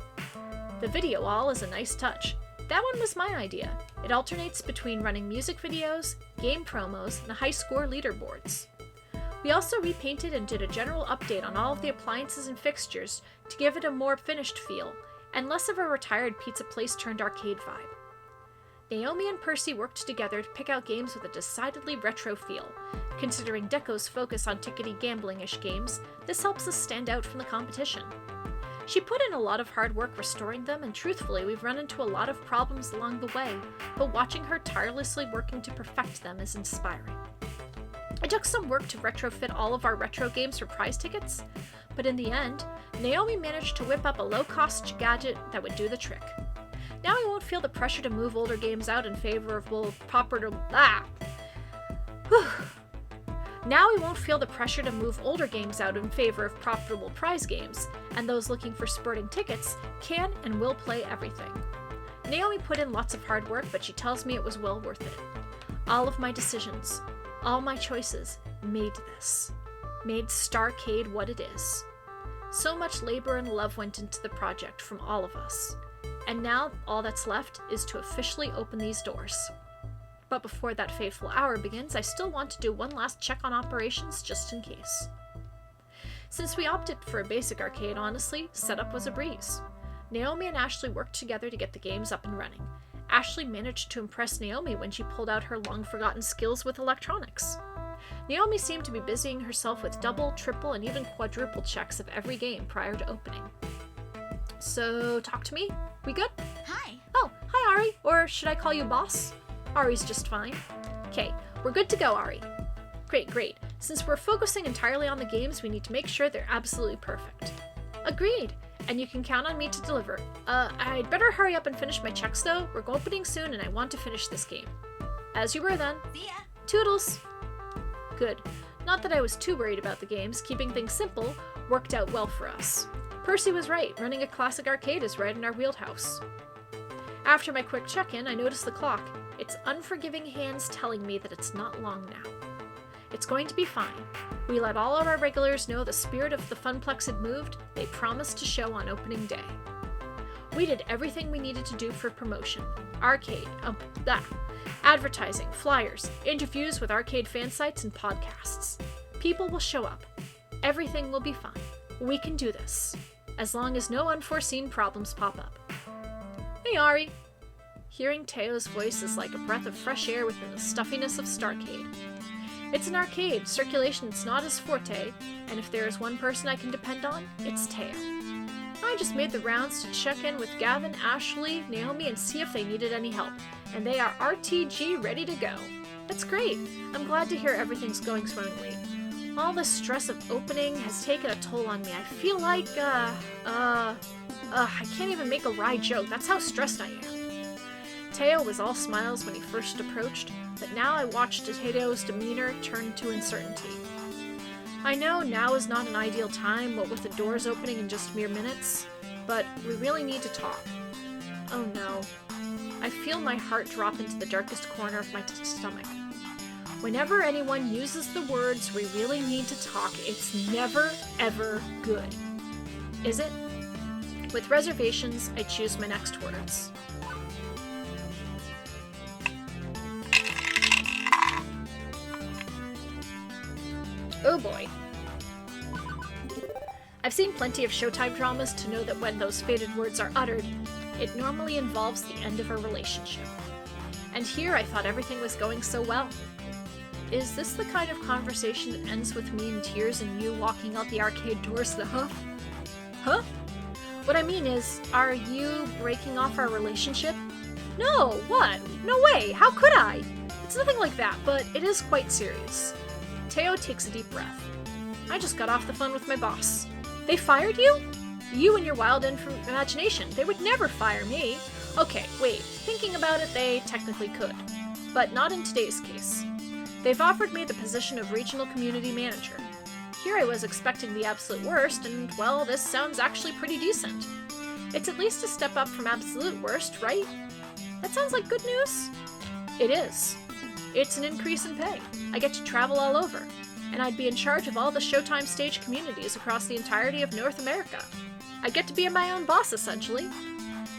The video wall is a nice touch. That one was my idea. It alternates between running music videos, game promos, and high score leaderboards. We also repainted and did a general update on all of the appliances and fixtures to give it a more finished feel, and less of a retired pizza place turned arcade vibe. Naomi and Percy worked together to pick out games with a decidedly retro feel. Considering Deco's focus on tickety gambling-ish games, this helps us stand out from the competition. She put in a lot of hard work restoring them, and truthfully, we've run into a lot of problems along the way, but watching her tirelessly working to perfect them is inspiring. It took some work to retrofit all of our retro games for prize tickets, but in the end, Naomi managed to whip up a low-cost gadget that would do the trick. Now I won't feel the pressure to move older games out in favor of Now we won't feel the pressure to move older games out in favor of profitable prize games, and those looking for spurting tickets can and will play everything. Naomi put in lots of hard work, but she tells me it was well worth it. All of my decisions, all my choices made this. Made Starcade what it is. So much labor and love went into the project from all of us. And now all that's left is to officially open these doors. But before that fateful hour begins, I still want to do one last check on operations just in case. Since we opted for a basic arcade, honestly, setup was a breeze. Naomi and Ashley worked together to get the games up and running. Ashley managed to impress Naomi when she pulled out her long-forgotten skills with electronics. Naomi seemed to be busying herself with double, triple, and even quadruple checks of every game prior to opening. So, talk to me? We good? Hi. Oh, hi Ari, or should I call you boss? Ari's just fine. Okay, we're good to go, Ari. Great. Since we're focusing entirely on the games, we need to make sure they're absolutely perfect. Agreed, and you can count on me to deliver. I'd better hurry up and finish my checks though. We're opening soon and I want to finish this game. As you were then. See ya. Toodles! Good. Not that I was too worried about the games, keeping things simple worked out well for us. Percy was right, running a classic arcade is right in our wheelhouse. After my quick check-in, I noticed the clock. Its unforgiving hands telling me that it's not long now. It's going to be fine. We let all of our regulars know the spirit of the Funplex had moved. They promised to show on opening day. We did everything we needed to do for promotion. Advertising, flyers, interviews with arcade fan sites, and podcasts. People will show up. Everything will be fine. We can do this. As long as no unforeseen problems pop up. Hey, Ari. Hearing Teo's voice is like a breath of fresh air within the stuffiness of Starcade. It's an arcade, circulation's not his forte, and if there is one person I can depend on, it's Teo. I just made the rounds to check in with Gavin, Ashley, Naomi, and see if they needed any help, and they are RTG ready to go. That's great. I'm glad to hear everything's going swimmingly. All the stress of opening has taken a toll on me. I feel like, I can't even make a wry joke. That's how stressed I am. Teo was all smiles when he first approached, but now I watched Teo's demeanor turn to uncertainty. I know now is not an ideal time, what with the doors opening in just mere minutes, but we really need to talk. Oh no. I feel my heart drop into the darkest corner of my stomach. Whenever anyone uses the words, "we really need to talk," it's never, ever good. Is it? With reservations, I choose my next words. Oh boy. I've seen plenty of Showtime dramas to know that when those fated words are uttered, it normally involves the end of a relationship. And here I thought everything was going so well. Is this the kind of conversation that ends with me in tears and you walking out the arcade doors the huh? Huh? What I mean is, are you breaking off our relationship? No, what? No way, how could I? It's nothing like that, but it is quite serious. Teo takes a deep breath. I just got off the phone with my boss. They fired you? You and your wild imagination. They would never fire me. Okay, wait, thinking about it, they technically could. But not in today's case. They've offered me the position of regional community manager. Here I was expecting the absolute worst, and well, this sounds actually pretty decent. It's at least a step up from absolute worst, right? That sounds like good news? It is. It's an increase in pay. I get to travel all over, and I'd be in charge of all the Showtime stage communities across the entirety of North America. I get to be my own boss, essentially.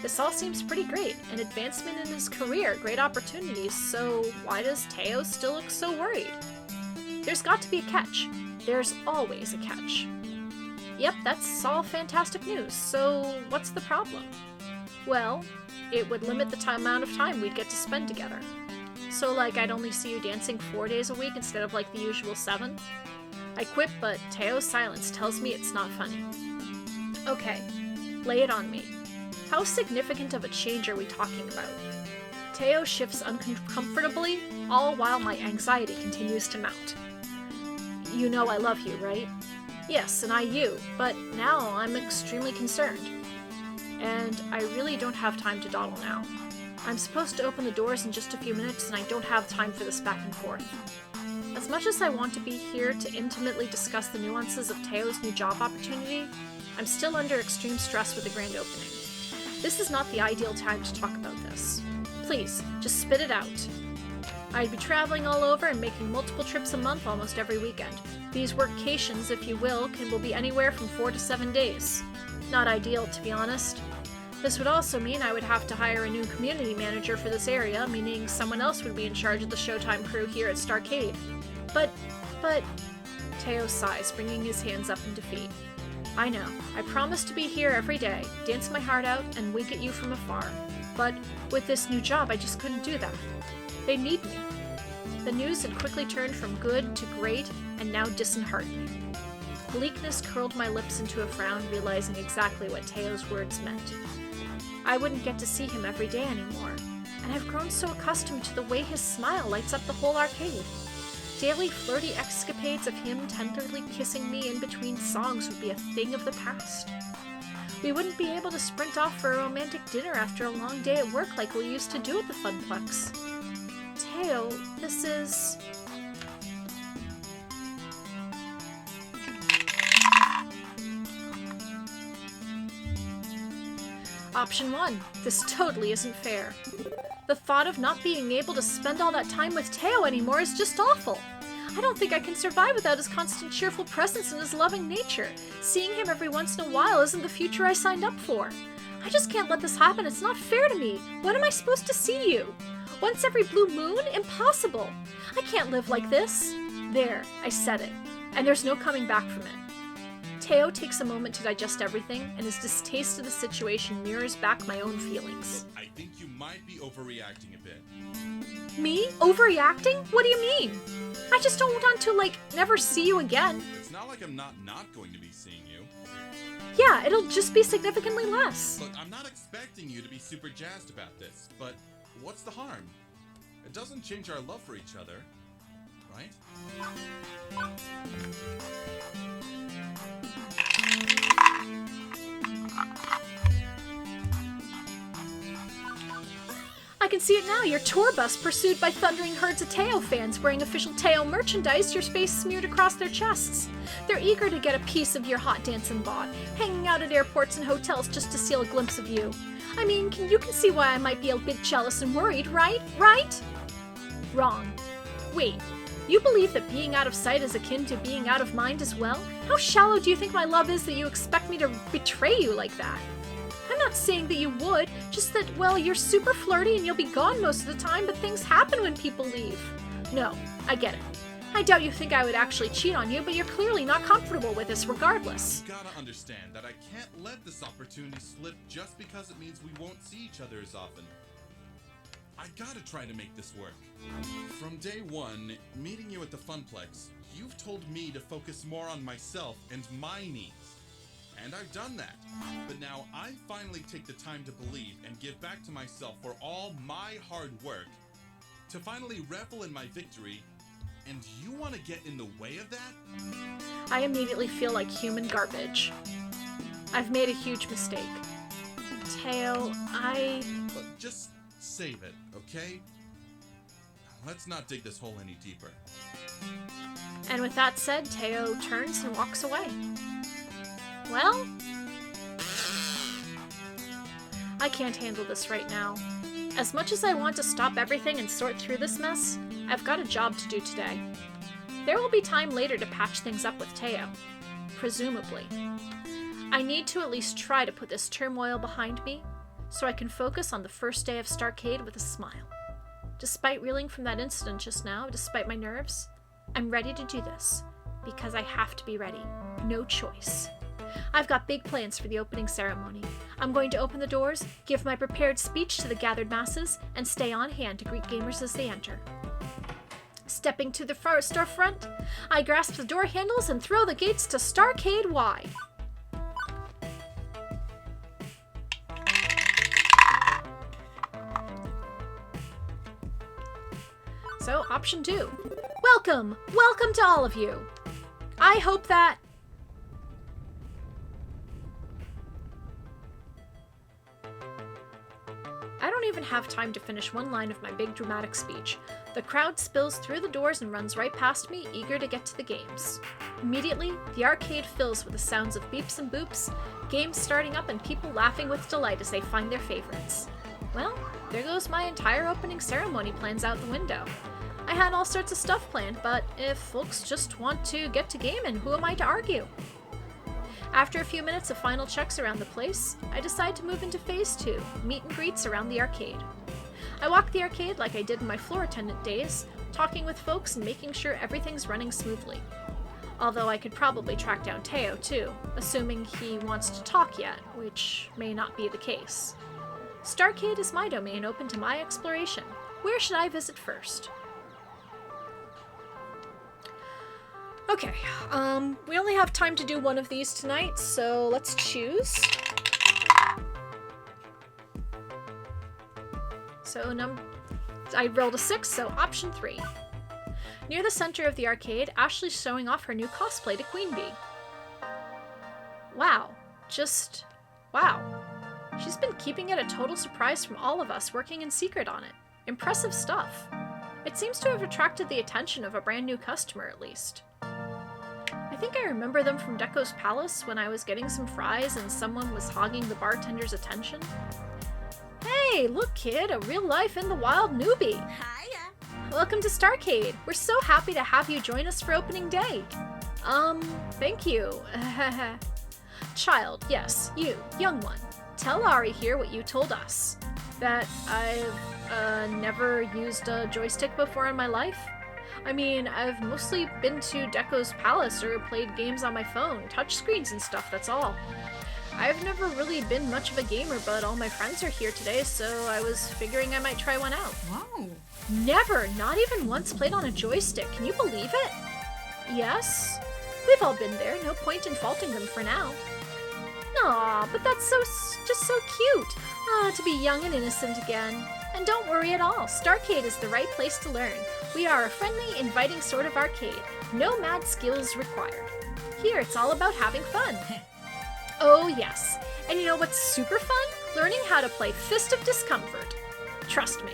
This all seems pretty great, an advancement in his career, great opportunities, so why does Teo still look so worried? There's got to be a catch. There's always a catch. Yep, that's all fantastic news, so what's the problem? Well, it would limit the amount of time we'd get to spend together. So like I'd only see you dancing 4 days a week instead of like the usual 7? I quip, but Teo's silence tells me it's not funny. Okay, lay it on me. How significant of a change are we talking about? Teo shifts uncomfortably, all while my anxiety continues to mount. You know I love you, right? Yes, and I you, but now I'm extremely concerned. And I really don't have time to dawdle now. I'm supposed to open the doors in just a few minutes, and I don't have time for this back and forth. As much as I want to be here to intimately discuss the nuances of Teo's new job opportunity, I'm still under extreme stress with the grand opening. This is not the ideal time to talk about this. Please, just spit it out. I'd be traveling all over and making multiple trips a month almost every weekend. These workations, if you will be anywhere from 4 to 7 days. Not ideal, to be honest. This would also mean I would have to hire a new community manager for this area, meaning someone else would be in charge of the Showtime crew here at Starcade. But... Teo sighs, bringing his hands up in defeat. I know. I promised to be here every day, dance my heart out, and wink at you from afar. But with this new job, I just couldn't do that. They need me. The news had quickly turned from good to great, and now disheartening. Bleakness curled my lips into a frown, realizing exactly what Teo's words meant. I wouldn't get to see him every day anymore, and I've grown so accustomed to the way his smile lights up the whole arcade. Daily flirty escapades of him tenderly kissing me in between songs would be a thing of the past. We wouldn't be able to sprint off for a romantic dinner after a long day at work like we used to do at the Funplex. Teo, this is... Option 1. This totally isn't fair. The thought of not being able to spend all that time with Teo anymore is just awful. I don't think I can survive without his constant cheerful presence and his loving nature. Seeing him every once in a while isn't the future I signed up for. I just can't let this happen. It's not fair to me. When am I supposed to see you? Once every blue moon? Impossible. I can't live like this. There, I said it. And there's no coming back from it. Teo takes a moment to digest everything, and his distaste of the situation mirrors back my own feelings. I think you might be overreacting a bit. Me? Overreacting? What do you mean? I just don't want to, never see you again. It's not like I'm not going to be seeing you. Yeah, it'll just be significantly less. Look, I'm not expecting you to be super jazzed about this, but what's the harm? It doesn't change our love for each other, right? I can see it now, your tour bus pursued by thundering herds of Teo fans wearing official Teo merchandise, your face smeared across their chests. They're eager to get a piece of your hot dancing bod, hanging out at airports and hotels just to steal a glimpse of you. I mean, you can see why I might be a bit jealous and worried, right? Right? Wrong. Wait, you believe that being out of sight is akin to being out of mind as well? How shallow do you think my love is that you expect me to betray you like that? I'm not saying that you would, just that, well, you're super flirty and you'll be gone most of the time, but things happen when people leave. No, I get it. I doubt you think I would actually cheat on you, but you're clearly not comfortable with this regardless. You gotta understand that I can't let this opportunity slip just because it means we won't see each other as often. I gotta try to make this work. From day one, meeting you at the Funplex, you've told me to focus more on myself and my needs. And I've done that. But now I finally take the time to believe and give back to myself for all my hard work, to finally revel in my victory, and you want to get in the way of that? I immediately feel like human garbage. I've made a huge mistake. Teo, But just save it, okay? Let's not dig this hole any deeper. And with that said, Teo turns and walks away. Well, I can't handle this right now. As much as I want to stop everything and sort through this mess, I've got a job to do today. There will be time later to patch things up with Teo. Presumably. I need to at least try to put this turmoil behind me, so I can focus on the first day of Starcade with a smile. Despite reeling from that incident just now, despite my nerves, I'm ready to do this, because I have to be ready. No choice. I've got big plans for the opening ceremony. I'm going to open the doors, give my prepared speech to the gathered masses, and stay on hand to greet gamers as they enter. Stepping to the storefront, I grasp the door handles and throw the gates to Starcade wide. So, option 2. Welcome! Welcome to all of you! I hope that... I don't even have time to finish one line of my big dramatic speech. The crowd spills through the doors and runs right past me, eager to get to the games. Immediately, the arcade fills with the sounds of beeps and boops, games starting up and people laughing with delight as they find their favorites. Well, there goes my entire opening ceremony plans out the window. I had all sorts of stuff planned, but if folks just want to get to gaming, who am I to argue? After a few minutes of final checks around the place, I decide to move into Phase 2, meet and greets around the arcade. I walk the arcade like I did in my floor attendant days, talking with folks and making sure everything's running smoothly. Although I could probably track down Teo too, assuming he wants to talk yet, which may not be the case. Starcade is my domain open to my exploration. Where should I visit first? Okay, we only have time to do one of these tonight, so let's choose. So I rolled a 6, so option 3. Near the center of the arcade, Ashley's showing off her new cosplay to Queen Bee. Wow. Just wow. She's been keeping it a total surprise from all of us working in secret on it. Impressive stuff. It seems to have attracted the attention of a brand new customer, at least. I think I remember them from Deco's Palace when I was getting some fries and someone was hogging the bartender's attention. Hey, look kid, a real-life in the wild newbie! Hiya! Welcome to Starcade! We're so happy to have you join us for opening day! Thank you. Child, yes, you, young one. Tell Ari here what you told us. That I've, never used a joystick before in my life? I mean, I've mostly been to Deco's Palace or played games on my phone, touchscreens and stuff, that's all. I've never really been much of a gamer, but all my friends are here today, so I was figuring I might try one out. Whoa. Never, not even once played on a joystick, can you believe it? Yes, we've all been there, no point in faulting them for now. Aw, but that's just so cute. To be young and innocent again. And don't worry at all, Starcade is the right place to learn. We are a friendly, inviting sort of arcade. No mad skills required. Here, it's all about having fun. Oh yes, and you know what's super fun? Learning how to play Fist of Discomfort. Trust me.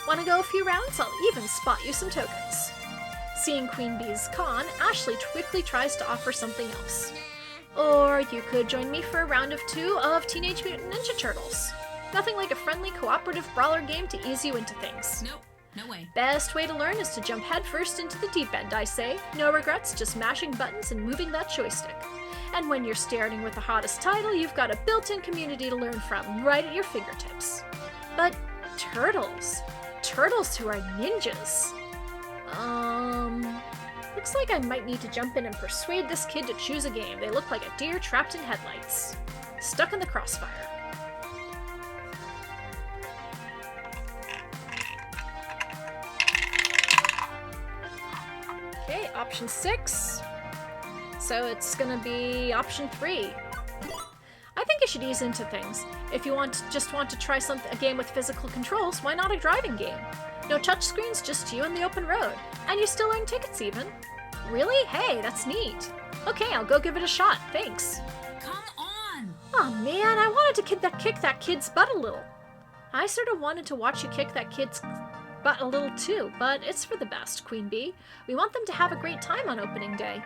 Want to go a few rounds? I'll even spot you some tokens. Seeing Queen Bee's con, Ashley quickly tries to offer something else. Or you could join me for a round of 2 of Teenage Mutant Ninja Turtles. Nothing like a friendly cooperative brawler game to ease you into things. Nope, no way. Best way to learn is to jump headfirst into the deep end, I say. No regrets, just mashing buttons and moving that joystick. And when you're starting with the hottest title, you've got a built-in community to learn from, right at your fingertips. But turtles. Turtles who are ninjas. Looks like I might need to jump in and persuade this kid to choose a game. They look like a deer trapped in headlights. Stuck in the crossfire. option 6. So it's gonna be option 3. I think you should ease into things. If you just want to try a game with physical controls, why not a driving game? No touchscreens, just you and the open road. And you still earn tickets even. Really? Hey, that's neat. Okay, I'll go give it a shot. Thanks. Come on! Oh man, I wanted to kick that kid's butt a little. I sort of wanted to watch you kick that kid's butt a little too, but it's for the best, Queen Bee. We want them to have a great time on opening day.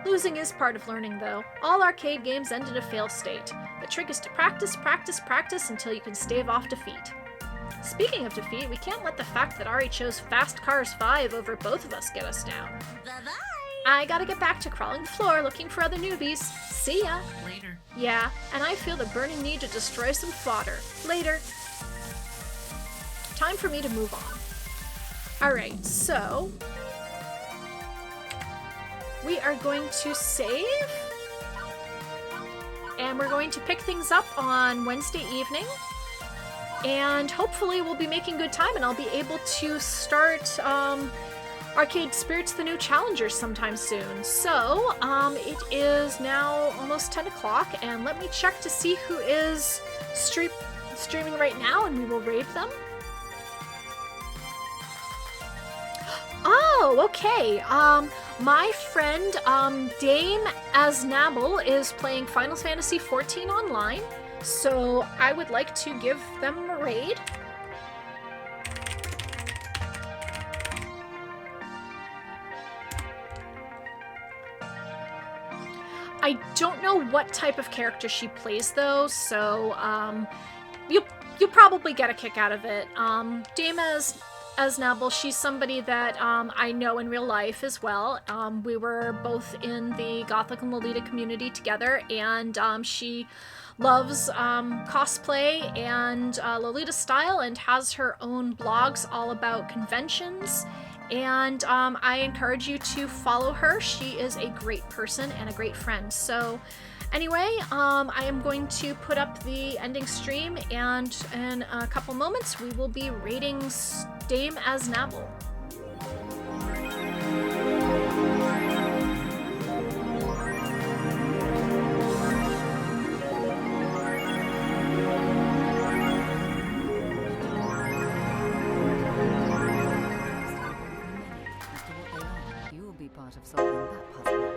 Losing is part of learning, though. All arcade games end in a fail state. The trick is to practice, practice, practice until you can stave off defeat. Speaking of defeat, we can't let the fact that Ari chose Fast Cars 5 over both of us get us down. Bye-bye! I gotta get back to crawling the floor looking for other newbies. See ya! Later. Yeah, and I feel the burning need to destroy some fodder. Later. Time for me to move on. Alright, so we are going to save, and we're going to pick things up on Wednesday evening, and hopefully we'll be making good time and I'll be able to start Arcade Spirits The New Challengers sometime soon. So, it is now almost 10 o'clock, and let me check to see who is streaming right now, and we will raid them. Oh, okay. My friend, Dame Aznable is playing Final Fantasy XIV online, so I would like to give them a raid. I don't know what type of character she plays, though, so, you'll probably get a kick out of it. Dame Aznable, she's somebody that I know in real life as well. We were both in the Gothic and Lolita community together, and she loves cosplay and Lolita style and has her own blogs all about conventions. And I encourage you to follow her. She is a great person and a great friend. So anyway, I am going to put up the ending stream, and in a couple moments we will be rating Dame Aznable. You will be part of solving that puzzle.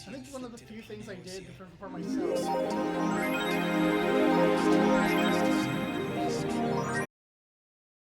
I think one of the few things I did for myself.